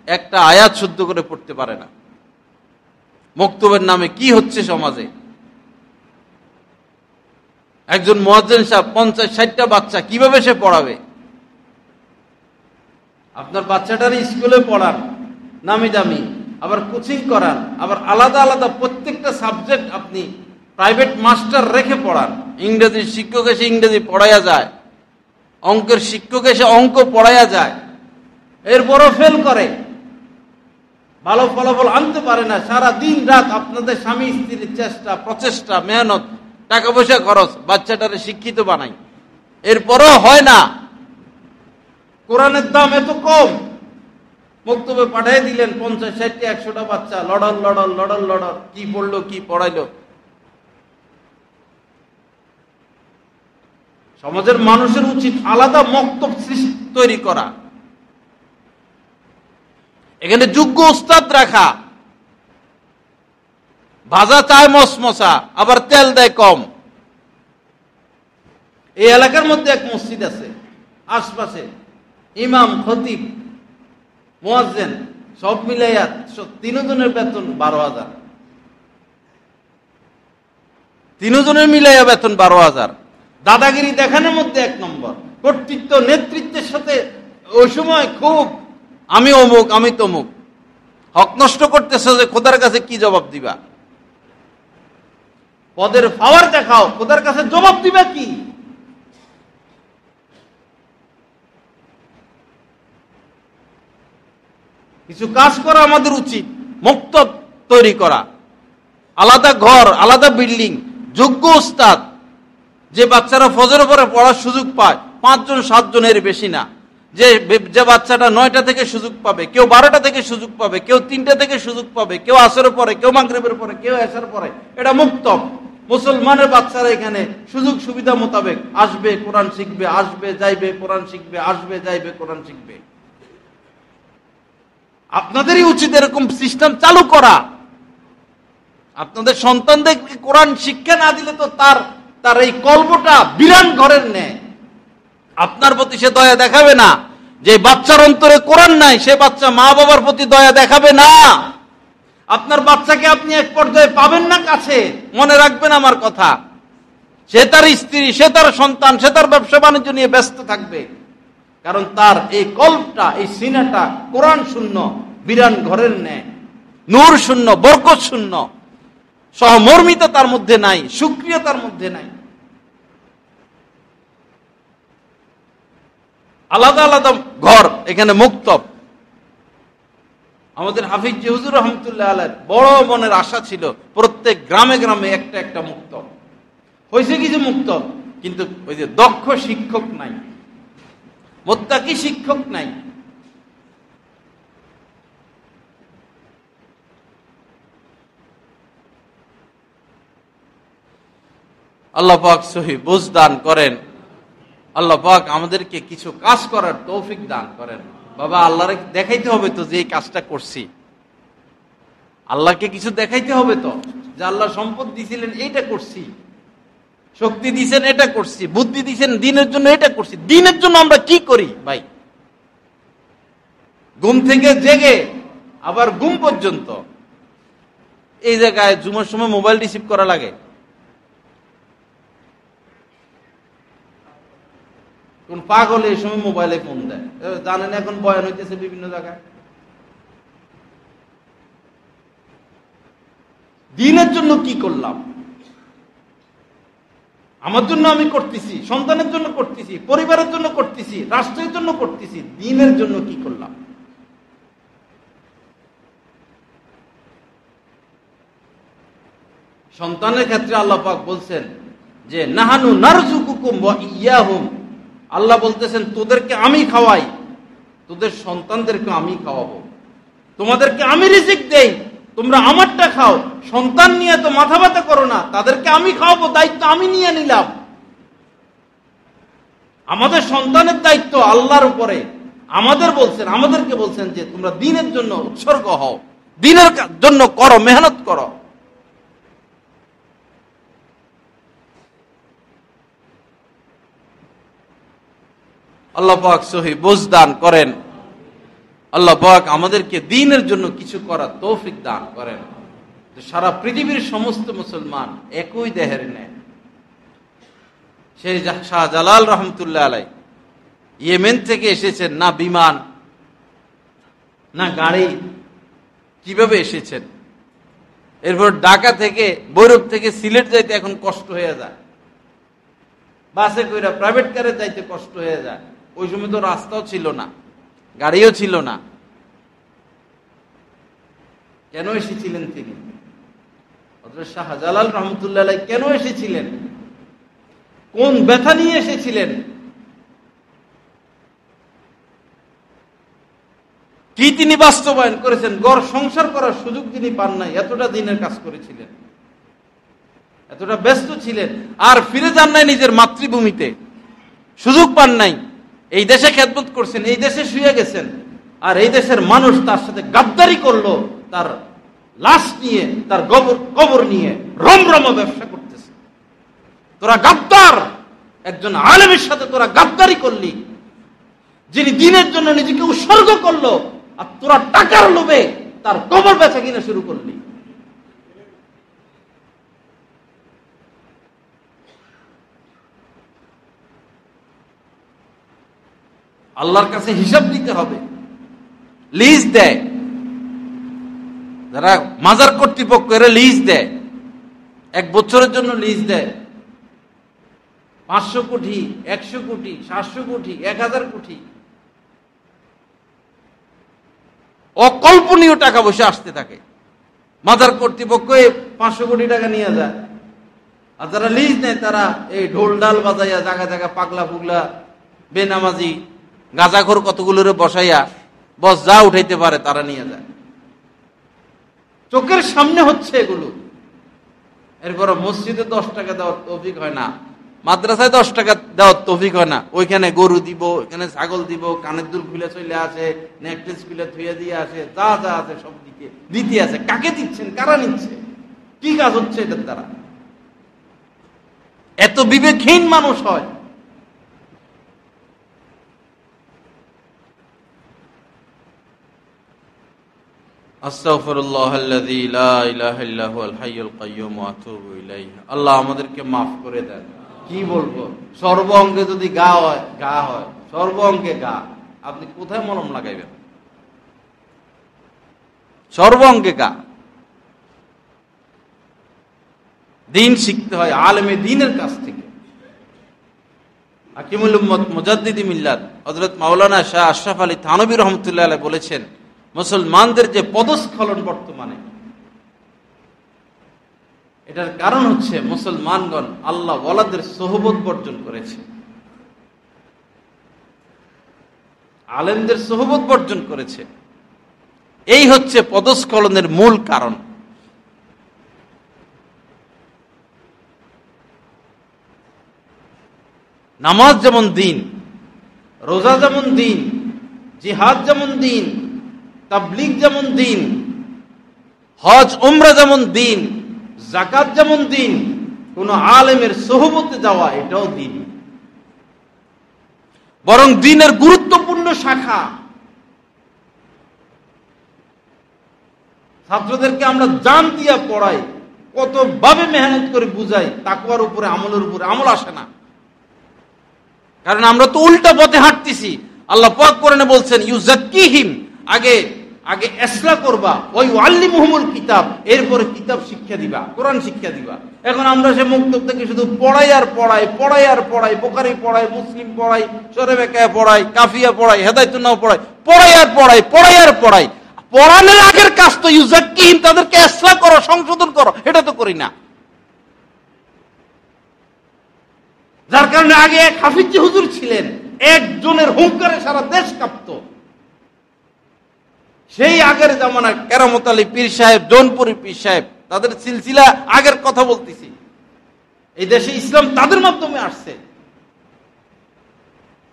একটা আয়াত শুদ্ধ করে পড়তে পারে না। মক্তবের নামে কি হচ্ছে সমাজে! একজন মুয়াজ্জিন সাহেব 50-60টা বাচ্চা কিভাবে সে পড়াবে? আপনার বাচ্চাটার স্কুলে পড়ান, নামি দামি, আবার কোচিং করান, আবার আলাদা আলাদা প্রত্যেকটা সাবজেক্ট আপনি প্রাইভেট মাস্টার রেখে পড়ান। ইংরেজি শিক্ষক এসে ইংরেজি পড়াইয়া যায়, অঙ্কের শিক্ষক এসে অঙ্ক পড়াইয়া যায়, এরপরও ফেল করে, ভালো ফলাফল আনতে পারে না। সারা দিন রাত আপনাদের স্বামী স্ত্রীর চেষ্টা, প্রচেষ্টা, মেহনত, টাকা পয়সা খরচ, বাচ্চাটারে শিক্ষিত বানাই, এরপরও হয় না। কোরআনের দাম এত কম, মক্তবে পাঠিয়ে দিলেন 50-60টা 100টা বাচ্চা, লড়ল লড়ল লড়ল লড়ল, কি পড়লো কি পড়াইলো। সমাজের মানুষের উচিত আলাদা মক্তব তৈরি করা, এখানে যোগ্য উস্তাদ রাখা। ভাজা চায় মসমসা, আবার তেল দেয় কম। এই এলাকার মধ্যে এক মসজিদ আছে, আশপাশে ইমাম, খতিব, মুয়াজ্জিন সব মিলাইয়া 3 জনের বেতন 12,000। 3 জনের মিলাইয়া বেতন 12,000। দাদাগিরি দেখানোর মধ্যে 1 নম্বর। কর্তৃত্ব নেতৃত্বের সাথে ওই সময় খুব আমি অমুক আমি তমুক। হক নষ্ট করতেছে যে খোদার কাছে কি জবাব দিবা? পদের পাওয়ার দেখাও, খোদার কাছে জবাব দিবা কি? কিছু কাজ করা আমাদের উচিত, মক্তব তৈরি করা, আলাদা ঘর, আলাদা বিল্ডিং, যোগ্য উস্তাদ, যে বাচ্চারা ফজরের পরে পড়ার সুযোগ পায় 5 জন 7 জনের বেশি না। যে বাচ্চাটা 9টা থেকে সুযোগ পাবে, কেউ 12টা থেকে সুযোগ পাবে, কেউ 3টা থেকে সুযোগ পাবে, কেউ আসরের পরে, কেউ মাগরিবের পরে, কেউ এশার পরে। এটা মুক্তব। মুসলমানের বাচ্চারা এখানে সুযোগ সুবিধা মোতাবেক আসবে, কোরআন শিখবে, আসবে যাইবে, কোরআন শিখবে, আসবে যাইবে, কোরআন শিখবে। আপনাদেরই উচিত এরকম সিস্টেম চালু করা। আপনাদের সন্তানদের কোরআন শিক্ষা না দিলে তো তার এই কল্পটা বিরান ঘরের ন্যায়। আপনার প্রতি সে দয়া দেখাবে না। যে বাচ্চার অন্তরে কোরআন নাই, সে বাচ্চা মা বাবার প্রতি দয়া দেখাবে না। আপনার বাচ্চাকে আপনি এক পর্যায়ে পাবেন না কাছে, মনে রাখবেন আমার কথা। সে তার স্ত্রী, সে তার সন্তান, সে তার ব্যবসা বাণিজ্য নিয়ে ব্যস্ত থাকবে। কারণ তার এই কল্পটা, এই সিনাটা কোরআন শূন্য, বিরান ঘরের ন্যায়, নূর শূন্য, বরকত শূন্য, সহমর্মিতা তার মধ্যে নাই, সুক্রিয়া তার মধ্যে নাই। আলাদা আলাদা ঘর এখানে মুক্তব। আমাদের হাফিজ হুজুর রহমতুল্লাহ আলাইহির বড় মনের আশা ছিল প্রত্যেক গ্রামে গ্রামে একটা একটা মুক্তব। হয়েছে কিছু মুক্তব, কিন্তু ওই যে দক্ষ শিক্ষক নাই, মুত্তাকি শিক্ষক নাই। আল্লাহ পাক সহি বুঝ দান করেন। আল্লাহ পাক আমাদেরকে কিছু কাজ করার তৌফিক দান করেন। বাবা, আল্লাহরে দেখাইতে হবে তো যে এই কাজটা করছি। আল্লাহকে কিছু দেখাইতে হবে তো, যে আল্লাহ সম্পদ দিয়েছিলেন এইটা করছি, শক্তি দিয়েছেন এটা করছি, বুদ্ধি দিয়েছেন দিনের জন্য এটা করছি। দিনের জন্য আমরা কি করি ভাই? ঘুম থেকে জেগে আবার ঘুম পর্যন্ত এই জায়গায় জুমার সময় মোবাইল রিসিভ করা লাগে। কোন পাগল এই সময় মোবাইলে ফোন দেয়? জানেন এখন বয়ান হইতেছে বিভিন্ন জায়গায়। দিনের জন্য কি করলাম? আমার জন্য আমি করতেছি, সন্তানের জন্য করতেছি, পরিবারের জন্য করতেছি, রাষ্ট্রের জন্য করতেছি। দিনের জন্য কি করলাম? সন্তানের ক্ষেত্রে আল্লাহ পাক বলছেন যে নাহানু নারযুকুকুম ওয়া ইয়াহুম। আল্লাহ বলতেছেন তোদেরকে আমি খাওয়াই, তোদের সন্তানদেরকে আমি খাওয়াবো, তোমাদেরকে আমি রিজিক দেই, তোমরা আমারটা খাও। সন্তান নিয়ে তো মাথা ব্যথা করো না, তাদেরকে আমি খাওয়াবো, দায়িত্ব আমি নিয়ে নিলাম। আমাদের সন্তানের দায়িত্ব আল্লাহর উপরে। আমাদেরকে বলছেন যে তোমরা দ্বীনের জন্য উৎসর্গ হও, দ্বীনের জন্য করো, মেহনত করো। আল্লাহ পাক সহি বুঝ দান করেন। আল্লাহ পাক আমাদেরকে দ্বীনের জন্য কিছু করার তৌফিক দান করেন। সারা পৃথিবীর সমস্ত মুসলমান একই দেহের নেয়। সেই শাহজালাল রহমতুল্লাহ আলাই ইয়েমেন থেকে এসেছেন, না বিমান না গাড়ি, কিভাবে এসেছেন? এরপর ঢাকা থেকে, বৈরব থেকে সিলেট যাইতে এখন কষ্ট হয়ে যায়, বাসে কইরা প্রাইভেট কারে যাইতে কষ্ট হয়ে যায়। ওই সময় তো রাস্তাও ছিল না, গাড়িও ছিল না। কেন এসেছিলেন তিনি? হযরত শাহজালাল রহমতুল্লাহ আলাইহি কেন এসেছিলেন? কোন ব্যথা নিয়ে এসেছিলেন? কি তিনি বাস্তবায়ন করেছেন? ঘর সংসার করার সুযোগ তিনি পান নাই, এতটা দিনের কাজ করেছিলেন, এতটা ব্যস্ত ছিলেন। আর ফিরে যান নাই নিজের মাতৃভূমিতে, সুযোগ পান নাই। এই দেশে খেদমত করছেন, এই দেশে শুয়ে গেছেন, আর এই দেশের মানুষ তার সাথে গাদ্দারি করলো, তার লাশ নিয়ে, তার কবর নিয়ে রমরমা ব্যবসা করতেছে। তোরা গাদ্দার, একজন আলেমের সাথে তোরা গাদ্দারি করলি, যিনি দিনের জন্য নিজেকে উৎসর্গ করলো, আর তোরা টাকার লোভে তার কবর বেচা কিনা শুরু করলি। আল্লাহর কাছে হিসাব দিতে হবে। লিজ দেয় যারা মাজার কর্তৃপক্ষ, এরা লিজ দেয়, 1 বছরের জন্য লিজ দেয় 500 কোটি, 100 কোটি, 700 কোটি, 1000 কোটি, অকল্পনীয় টাকা বসে আসতে থাকে। মাজার কর্তৃপক্ষ 500 কোটি টাকা নিয়ে যায়, আর যারা লিজ নেয় তারা এই ঢোল ডাল বাজাইয়া জায়গা জায়গা পাগলা ফুগলা বেনামাজি গাঁজাখোর কতগুলোরে বসাইয়া বস যা উঠাইতে পারে তারা নিয়ে যায়। চোখের সামনে হচ্ছে এগুলো। এরপর মসজিদে 10 টাকা দেওয়ার তৌফিক হয় না, মাদ্রাসায় 10 টাকা দেওয়ার তৌফিক হয় না, ওইখানে গরু দিব, এখানে ছাগল দিব, কানের দুল খুলে চলে আসে, নেকলেস খুলে থুয়ে দিয়ে আসে, যা যা আছে সব দিতে আছে। কাকে দিচ্ছেন? কারা নিচ্ছে? কি কাজ হচ্ছে এটার দ্বারা? এত বিবেকহীন মানুষ হয়। আস্তাগফিরুল্লাহাল্লাযী লা ইলাহা ইল্লা হুয়াল হাইয়ুল কাইয়্যুম ওয়া আতুবু ইলাইহি। আল্লাহ আমাদেরকে মাফ করে দেন। কি বলবো, সর্ব অঙ্গে যদি গা হয়, সর্ব অঙ্গে গা, আপনি কোথায় মলম লাগাইবেন? সর্ব অঙ্গে গা। দিন শিখতে হয় আলেমে দিনের কাছ থেকে। হাকিমুল উম্মত মুজাদ্দিদি মিল্লাত হযরত মাওলানা শাহ আশরাফ আলী থানভী রাহমাতুল্লাহ আলাইহি বলেছেন, মুসলমানদের যে পদস্খলন বর্তমানে, এটার কারণ হচ্ছে মুসলমানগণ আল্লাহ ওয়ালাদের সোহবত বর্জন করেছে, আলেমদের সোহবত বর্জন করেছে। এই হচ্ছে পদস্খলনের মূল কারণ। নামাজ যেমন দিন, রোজা যেমন দিন, জিহাদ যেমন দিন, তাবলীগ যেমন দিন, হজ উমরা যেমন দিন, যাকাত যেমন দিন, কোন আলেমের সোহবতে যাওয়া এটাও দিন। বরং দিনের গুরুত্বপূর্ণ শাখা। ছাত্রদেরকে আমরা জান দিয়া পড়াই, কত ভাবে মেহনত করে বুঝাই, তাকওয়ার উপরে আমলের উপরে আমল আসে না। কারণ আমরা তো উল্টা পথে হাঁটতেছি। আল্লাহ পাক কোরআনে বলছেন ইউযাক্কিহিম, আগে আগে ইসলাহ করবা, ওই আল্লিমুহুমুল কিতাব, এরপরে কিতাব শিক্ষা দিবা, কোরআন শিক্ষা দিবা। এখন আমরা সে মুক্তব থেকে শুধু পড়াই আর পড়াই, পড়াই আর পড়াই, বুখারী পড়াই, মুসলিম পড়াই, শরীফ একায়া পড়াই, কাফিয়া পড়াই, হেদায়েতুন নাহ পড়াই, পড়াই আর পড়াই, পড়াই আর পড়াই। পড়ানোর আগের কাজ তো ইউযাক্কিহিম, তাদেরকে ইসলাহ করো, সংশোধন করো, এটা তো করি না। যার কারণে আগে এক হাফিজি হুজুর ছিলেন, একজনের হুঙ্কারে সারা দেশ কাঁপত। সেই আগের জামানায় কেরামত আলী পীর সাহেব, জৌনপুরি পীর সাহেব, তাদের সিলসিলা আগের কথা বলতেছি। এই দেশে ইসলাম তাদের মাধ্যমে আসছে।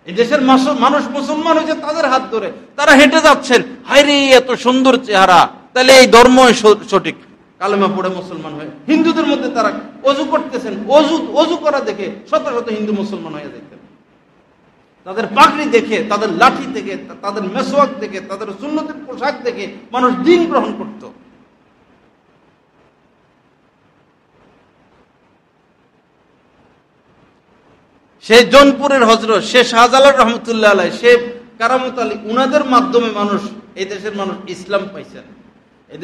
এই দেশের মানুষ মুসলমান হয়েছে তাদের হাত ধরে। তারা হেঁটে যাচ্ছেন, হায় রে এত সুন্দর চেহারা, তাহলে এই ধর্ম সঠিক। কালেমা পড়ে মুসলমান হয়ে হিন্দুদের মধ্যে তারা অজু করতেছেন, অজু করা দেখে শত শত হিন্দু মুসলমান হয়ে যেতেন। তাদের পাগড়ি দেখে, তাদের লাঠি দেখে, তাদের মেসওয়াক দেখে, তাদের সুন্নতের পোশাক দেখে মানুষ দিন গ্রহণ করত। সে জৌনপুরের হযরত শেখ শাহজালাল রহমতুল্লাহ আলাইহি, শেখ কারামত আলী, উনাদের মাধ্যমে মানুষ, এই দেশের মানুষ ইসলাম পাইছেন। এই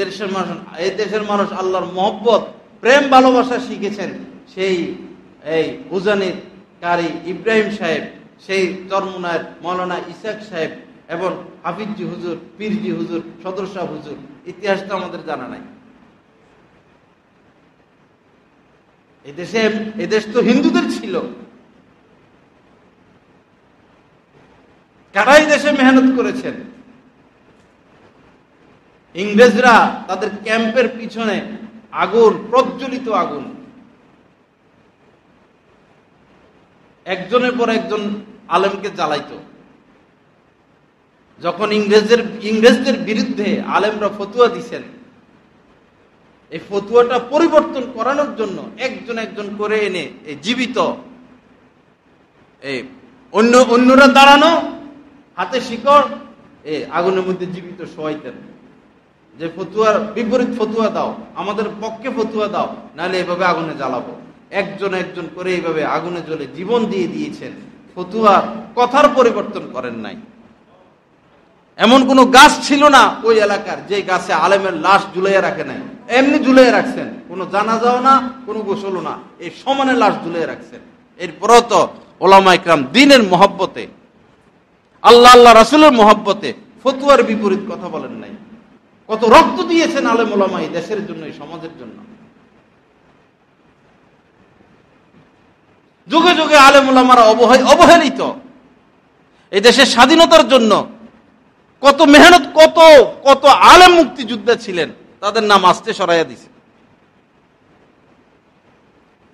দেশের মানুষ আল্লাহর মহব্বত, প্রেম, ভালোবাসা শিখেছেন। সেই এই উজানির কারি ইব্রাহিম সাহেব, সেই চরমুনার মৌলানা ইসাক সাহেব, এবং হাফিজি হুজুর, পীরজি হুজুর, সদর শাহ হুজুর, ইতিহাস তো আমাদের জানা নাই। এই দেশ তো হিন্দুদের ছিল। কারা এই দেশে মেহনত করেছেন? ইংরেজরা তাদের ক্যাম্পের পিছনে আগুন, প্রজ্বলিত আগুন, একজনের পর একজন আলেমকে জ্বালাইতো। যখন ইংরেজদের বিরুদ্ধে আলেমরা ফতুয়া দিছেন, এই ফতুয়াটা পরিবর্তন করানোর জন্য একজন একজন করে এনে এই জীবিত, এই অন্যরা দাঁড়ানো, হাতে শিকড়, আগুনের মধ্যে জীবিত শোয়াইতেন, যে ফতুয়ার বিপরীত ফতুয়া দাও, আমাদের পক্ষে ফতুয়া দাও, নাহলে এভাবে আগুনে জ্বালাবো। একজন একজন করে এইভাবে আগুনে জ্বলে জীবন দিয়ে দিয়েছেন। ফতুয়ার কথার পরিবর্তন করেন নাই। এমন কোন গাছ ছিল না ওই এলাকার যে গাছে আলেমের লাশ ঝুলাইয়া রাখে নাই, এমনি ঝুলাইয়া রাখছেন, কোনো জানাজাও না, কোনো গোসলও না, এই সমানে লাশ ঝুলাইয়া রাখছেন। এরপরও তো ওলামা ইকরাম দ্বীনের মহব্বতে, আল্লাহ আল্লাহ রাসূলের মহব্বতে ফতুয়ার বিপরীত কথা বলেন নাই। কত রক্ত দিয়েছেন আলেম ওলামা এই দেশের জন্য, এই সমাজের জন্য। যুগে যুগে আলেম ওলামারা অবহেলিত। এই দেশের স্বাধীনতার জন্য কত মেহনত, কত কত আলেম মুক্তিযোদ্ধা ছিলেন, তাদের নাম আস্তে সরাইয়া দিছে।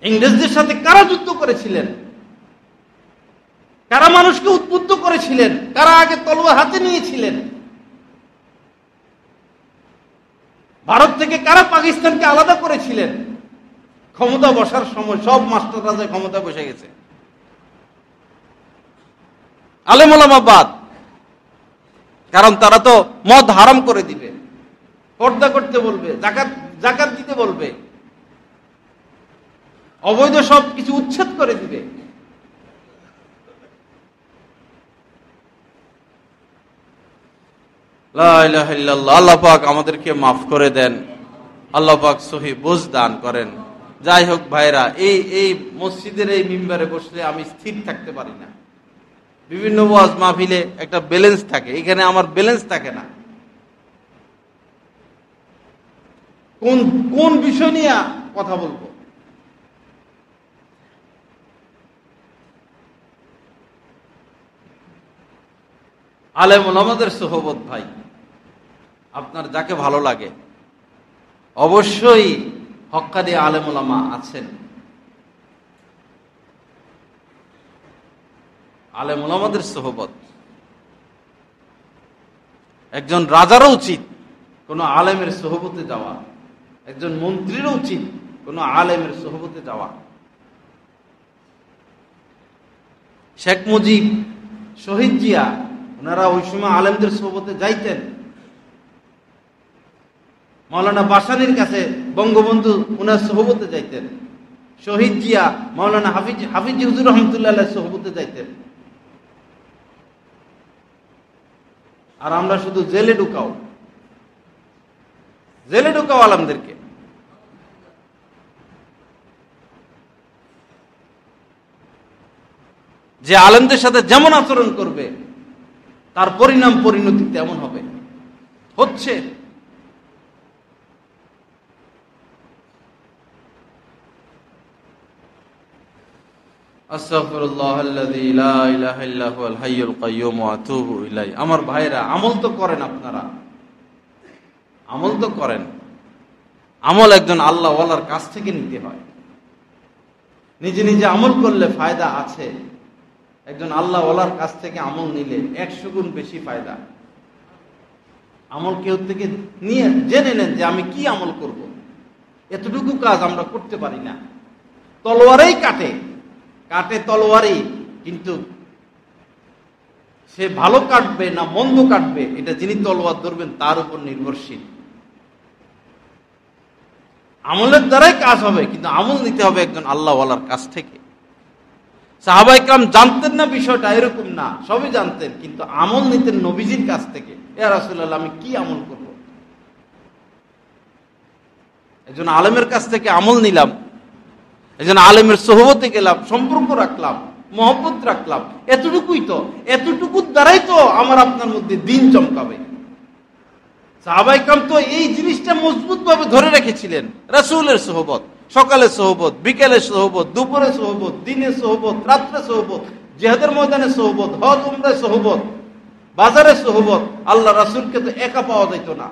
ইংরেজদের সাথে কারা যুদ্ধ করেছিলেন, কারা মানুষকে উদ্বুদ্ধ করেছিলেন, কারা আগে তলোয়ার হাতে নিয়েছিলেন, ভারত থেকে কারা পাকিস্তানকে আলাদা করেছিলেন, ক্ষমতা বসার সময় সব মাস্টার রাজা ক্ষমতা বসে গেছে। আলেম ওলামা বাদ, কারণ তারা তো মদ হারাম করে দিবে, পর্দা করতে বলবে, যাকাত দিতে বলবে, অবৈধ সব কিছু উচ্ছেদ করে দিবে। লা ইলাহা ইল্লাল্লাহ। আল্লাহ পাক আমাদেরকে মাফ করে দেন, আল্লাহ পাক সহি বুঝ দান করেন। যাই হোক ভাইরা, এই মসজিদের এই মিম্বারে বসলে আমি স্থির থাকতে পারি না। বিভিন্ন ওয়াজ মাহফিলে একটা ব্যালেন্স থাকে, এখানে আমার ব্যালেন্স থাকে না। কোন বিষয় নিয়ে কথা বলবো? আলেম ওলামাদের সোহবত ভাই, আপনার যাকে ভালো লাগে, অবশ্যই হক্কানি আলেম ওলামা আছেন। আলেম ওলামাদের সোহবত, একজন রাজারও উচিত কোন আলেমের সোহবতে যাওয়া, একজন মন্ত্রীরও উচিত কোন আলেমের সোহবতে যাওয়া। শেখ মুজিব, শহীদ জিয়া, ওনারা ওই সময় আলেমদের সোহবতে যাইতেন। মাওলানা বাসানির কাছে বঙ্গবন্ধু ওনার সোহবতে যাইতেন। শহীদ জিয়া মাওলানা হাফিজ হুজুর রহমতুল্লাহ সোহবতে যাইতেন। আর আমরা শুধু জেলে ঢুকাও আলেমদেরকে। যে আলেমদের সাথে যেমন আচরণ করবে তার পরিণতি তেমন হবে, হচ্ছে। আস্তাগফিরুল্লাহাল্লাযী লা ইলাহা ইল্লা হুয়াল হাইয়ুল কাইয়্যুম ওয়া আতুবু ইলাইহি। আমার ভাইরা, আমল তো করেন, আপনারা আমল তো করেন। আমল একজন আল্লাহ ওয়ালার কাছ থেকে নিতে হয়। নিজে নিজে আমল করলে ফায়দা আছে, একজন আল্লাহ ওয়ালার কাছ থেকে আমল নিলে 100 গুণ বেশি ফায়দা। আমল কেউ থেকে নিয়ে জেনে নেন যে আমি কি আমল করব। এতটুকু কাজ আমরা করতে পারি না। তলোয়ারেই কাটে তলোয়ারেই, কিন্তু সে ভালো কাটবে না মন্দ কাটবে এটা যিনি তলোয়ার ধরবেন তার উপর নির্ভরশীল। আমলের দ্বারাই কাজ হবে, কিন্তু আমল নিতে হবে একজন আল্লাহ ওয়ালার কাছ থেকে। সাহাবা ইকরাম জানতেন না বিষয়টা, এরকম না, সবই জানতেন, কিন্তু আমল নিতেন নবীজির কাছ থেকে। ইয়া রাসূলুল্লাহ, আমি কি আমল করব? একজন আলেমের কাছ থেকে আমল নিলাম, একজন আলেমের সোহবতে গেলাম, সম্পর্ক রাখলাম, মহব্বত রাখলাম, এতটুকুর দ্বারাই তো আমার আপনার মধ্যে দিন চমকাবে। সাহাবা ইকরাম তো এই জিনিসটা মজবুত ভাবে ধরে রেখেছিলেন। রাসূলের সোহবত, সকালে সোহবত, বিকেলে সোহবত, দুপুরে সোহবত, দিনে সোহবত, রাত্রে সোহবত, জিহাদের ময়দানে সোহবত, হজ উমরায় সোহবত, বাজারে সোহবত। আল্লাহ রাসূলকে তো একা পাওয়া যেত না,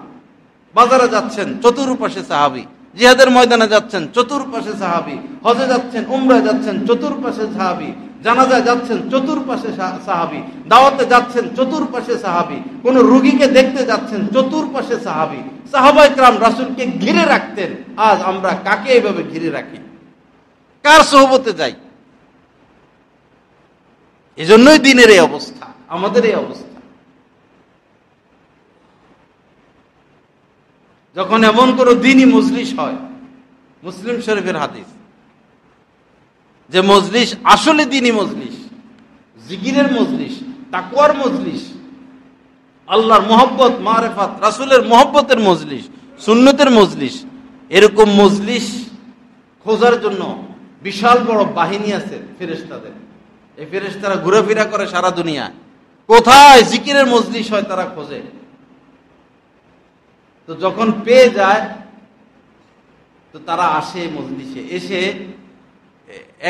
বাজারে যাচ্ছেন, চতুর্পাশে সাহাবী। জিহাদের ময়দানে যাচ্ছেন, চতুর্পাশে সাহাবী। হজে যাচ্ছেন, উমরায় যাচ্ছেন, চতুর্পাশে সাহাবী। জানাজায় যাচ্ছেন, চতুর্পাশে সাহাবী। দাওয়াতে যাচ্ছেন, চতুর্পাশে সাহাবী। কোন রোগীকে দেখতে যাচ্ছেন, চতুর্পাশে সাহাবী। সাহাবায়ে কেরাম রাসূলকে ঘিরে রাখতেন। আজ আমরা কাকে এইভাবে ঘিরে রাখি? কার সোহবতে যাই? এজন্যই দিনের এই অবস্থা, আমাদের এই অবস্থা। যখন এমন কোন দিনই মজলিস হয়, মুসলিম শরীফের হাদিস, যে মজলিস আসলে দিনই মজলিস, জিকিরের মজলিস, তাকওয়ার মজলিস, আল্লাহর মহব্বত, মারেফাত, রাসূলের মহব্বতের মজলিস, সুন্নতের মজলিস, এরকম মজলিস খোঁজার জন্য বিশাল বড় বাহিনী আছে ফেরেশতাদের। এই ফেরেশতারা ঘুরেফেরা করে সারা দুনিয়া, কোথায় জিকিরের মজলিস হয় তারা খোঁজে। তো যখন পেয়ে যায় তো তারা আসে মজলিসে, এসে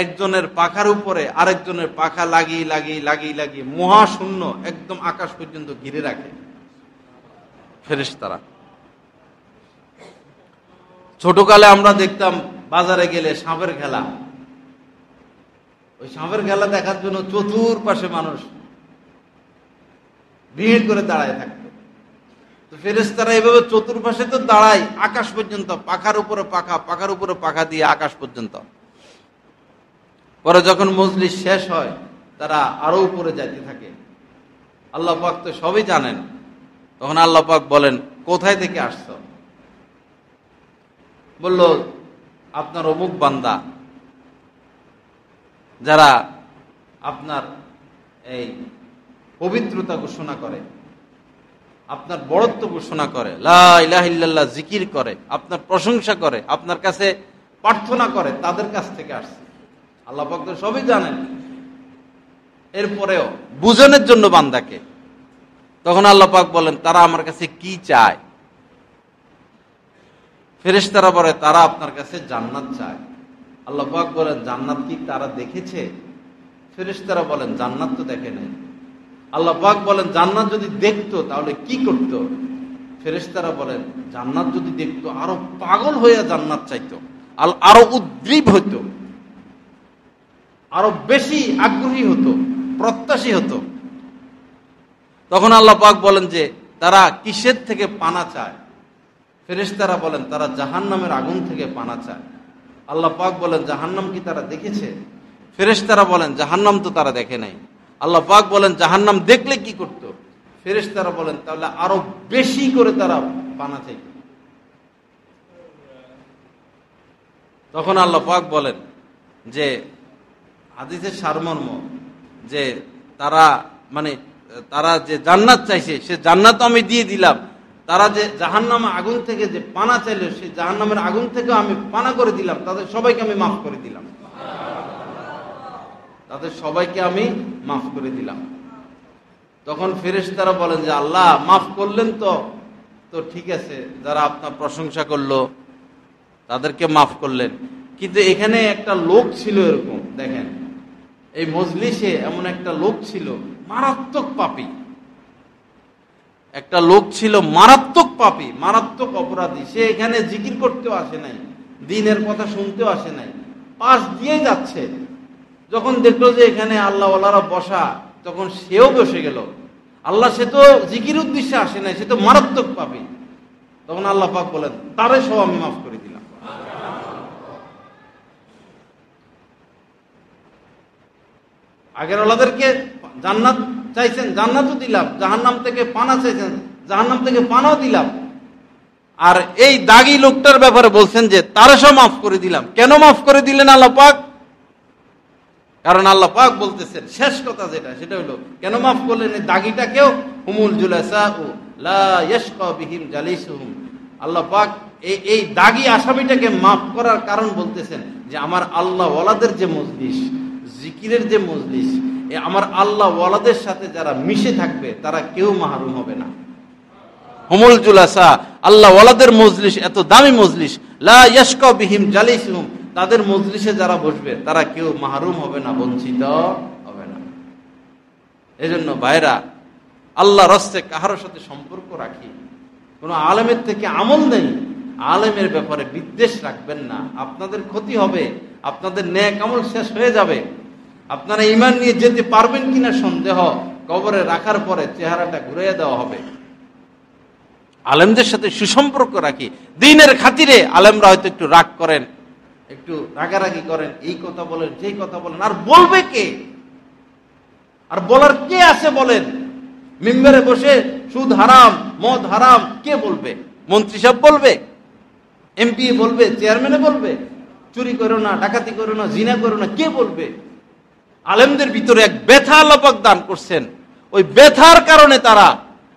একজনের পাখার উপরে আরেকজনের পাখা লাগিয়ে লাগিয়ে লাগিয়ে লাগিয়ে মহাশূন্য একদম আকাশ পর্যন্ত ঘিরে রাখে ফেরেশতারা। ছোটকালে আমরা দেখতাম বাজারে গেলে সাপের খেলা, ওই সাপের খেলা দেখার জন্য চতুর্পাশে মানুষ ভিড় করে দাঁড়ায় থাকতো। তো ফেরেশতারা এইভাবে চতুর্পাশে তো দাঁড়ায় আকাশ পর্যন্ত, পাখার উপরে পাখা, পাখার উপরে পাখা দিয়ে আকাশ পর্যন্ত। পরে যখন মজলিস শেষ হয় তারা আরো উপরে যাইতে থাকে। আল্লাহ পাক তো সবই জানেন। তখন আল্লাহ পাক বলেন, কোথায় থেকে আসছো? বলল, আপনার অমুক বান্দা যারা আপনার এই পবিত্রতা ঘোষণা করে, আপনার বড়ত্ব ঘোষণা করে, লা ইলাহা ইল্লাল্লাহ জিকির করে, আপনার প্রশংসা করে, আপনার কাছে প্রার্থনা করে, তাদের কাছ থেকে আসছে। আল্লাহ পাক তো সবই জানেন। এরপরেও বুঝানোর জন্য বান্দাকে, তখন আল্লাহ পাক বলেন, তারা আমার কাছে কি চায়? ফেরেশতারা বলে, তারা আপনার কাছে জান্নাত চায়। আল্লাহ পাক বলেন, জান্নাত কি তারা দেখেছে? ফেরেশতারা বলেন, জান্নাত তো দেখে নাই। আল্লাহ পাক বলেন, জান্নাত যদি দেখতো তাহলে কি করতো? ফেরেশতারা বলেন, জান্নাত যদি দেখতো আরো পাগল হয়ে জান্নাত চাইতো, আরো উদ্গ্রীব হতো, আরো বেশি আগ্রহী হতো, প্রত্যাশী হতো। তখন আল্লাহ পাক বলেন যে তারা কিসের থেকে পানা চায়? ফেরেশতারা বলেন, তারা জাহান্নামের আগুন থেকে পানা চায়। আল্লাহ পাক বলেন, জাহান্নাম কি তারা দেখেছে? ফেরেশতারা বলেন, জাহান্নাম তো তারা দেখে নাই। আল্লাহ পাক বলেন, জাহান্নাম দেখলে কি করতো? ফেরেশতারা বলেন, তাহলে আরো বেশি করে তারা পানা চাইত। তখন আল্লাহ পাক বলেন যে হাদিসের সারমর্ম, যে তারা তারা যে জান্নাত চাইছে সে জান্নাত আমি দিয়ে দিলাম, তারা যে জাহান্নাম আগুন থেকে যে পানা চাইলো সে জাহান্নামের আগুন থেকে আমি পানা করে দিলাম, তাদের সবাইকে আমি মাফ করে দিলাম, তাদের সবাইকে আমি মাফ করে দিলাম। তখন ফেরেশতারা বলেন যে আল্লাহ মাফ করলেন তো ঠিক আছে, যারা আপনার প্রশংসা করলো তাদেরকে মাফ করলেন, কিন্তু এখানে একটা লোক ছিল এরকম, দেখেন এই মজলিসে এমন একটা লোক ছিল মারাত্মক পাপী, একটা লোক ছিল মারাত্মক পাপী, মারাত্মক অপরাধী। সে এখানে জিকির করতেও আসে নাই, দ্বীনের কথা শুনতেও আসে নাই, পাশ দিয়ে যাচ্ছে। যখন দেখলো যে এখানে আল্লাহ ওয়ালারা বসা, তখন সেও বসে গেল। আল্লাহ, সে তো জিকির উদ্দেশ্যে আসে নাই, সে তো মারাত্মক পাপী। তখন আল্লাহ পাক বলেন, তারে সব আমি মাফ করে দিলাম। আগের ওলাদেরকে জান্নাত চাইছেন, জান্নাতও দিলাম, জাহান্নাম থেকে পানা চাইছেন, জাহান্নাম থেকে পানাও দিলাম। আর এই দাগী লোকটার ব্যাপারে বলছেন যে তারা সব মাফ করে দিলাম। কেন মাফ করে দিলেন আল্লাহ পাক? কারণ আল্লাহ পাক বলতেছেন, শেষ কথা যেটা, সেটা হলো কেন মাফ করলেন এই দাগীটাকেও, হুমুল জুলাসাউ লা ইয়াশকা বিহিম জালিসুহুম। আল্লাহ পাক এই দাগী আসামিটাকে মাফ করার কারণ বলতেছেন যে আমার আল্লাহ ওয়ালাদের যে মজলিস, জিকিরের যে মজলিস, আমার আল্লাহ ওয়ালাদের সাথে যারা মিশে থাকবে তারা কেউ মাহরুম হবে না। হুমুল জুলাসা, আল্লাহ ওয়ালাদের মজলিস এত দামি মজলিস, লা ইয়াশকা বিহিম জালিসুহুম, তাদের মজলিসে যারা বসবে তারা কেউ মাহরুম হবে না, বঞ্চিত হবে না। এজন্য ভাইরা, আল্লাহ রাস্তে কাহার সাথে সম্পর্ক রাখি, কোনো আলেমের থেকে আমল নেই, আলেমের ব্যাপারে বিদ্বেষ রাখবেন না, আপনাদের ক্ষতি হবে, আপনাদের নেক আমল শেষ হয়ে যাবে, আপনারা ঈমান নিয়ে যেতে পারবেন কিনা সন্দেহ, কবরে রাখার পরে চেহারাটা ঘুরিয়ে দেওয়া হবে। আলেমদের সাথে সুসম্পর্ক রাখি, দ্বীনের খাতিরে আলেমরা হয়তো একটু রাগ করেন, একটু রাগারাগি করেন, এই কথা বলেন, যেই কথা বলেন, আর বলবে কে? আর বলার কে আছে বলেন? মিম্বরে বসে সুদ হারাম, মদ হারাম কে বলবে? মন্ত্রী সাহেব বলবে, এমপি বলবে, চেয়ারম্যানে বলবে চুরি করো না, ডাকাতি করো না, জিনা করো না, কে বলবে? আলেমদের ভিতরে এক ব্যথা আল্লাহ পাক দান করছেন, ওই ব্যথার কারণে তারা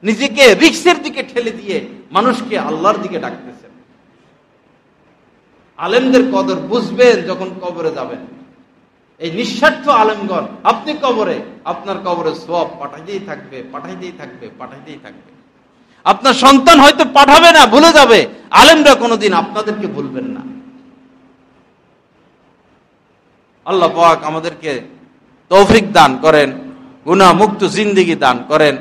নিজেকে রিক্সের দিকে ঠেলে দিয়ে মানুষকে আল্লাহর দিকে ডাকতেছেন। আলেমদের কদর বুঝবেন যখন কবরে যাবেন। এই নিঃস্বার্থ আলেমগণ, আপনি কবরে, আপনার কবরে সওয়াব পাঠাইতেই থাকবে, পাঠাইতেই থাকবে, পাঠাইতেই থাকবে। আপনার সন্তান হয়তো পাঠাবে না, ভুলে যাবে, আলেমরা কোনোদিন আপনাদেরকে ভুলবেন না। আল্লাহ পাক আমাদেরকে তৌফিক দান করেন, গুনাহ মুক্ত জিন্দেগি দান করেন।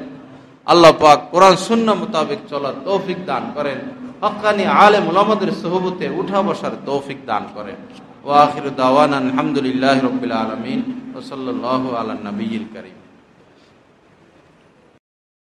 আল্লাহ পাক কোরআন সুন্নাহ মোতাবেক চলার তৌফিক দান করেন। হক্কানি আলেম উলামাদের সুহবতে উঠা বসার তৌফিক দান করেন। ওয়া আখিরু দাওয়ানা আলহামদুলিল্লাহি রাব্বিল আলামিন ওয়া সাল্লাল্লাহু আলা নবিয়্যিল কারীম।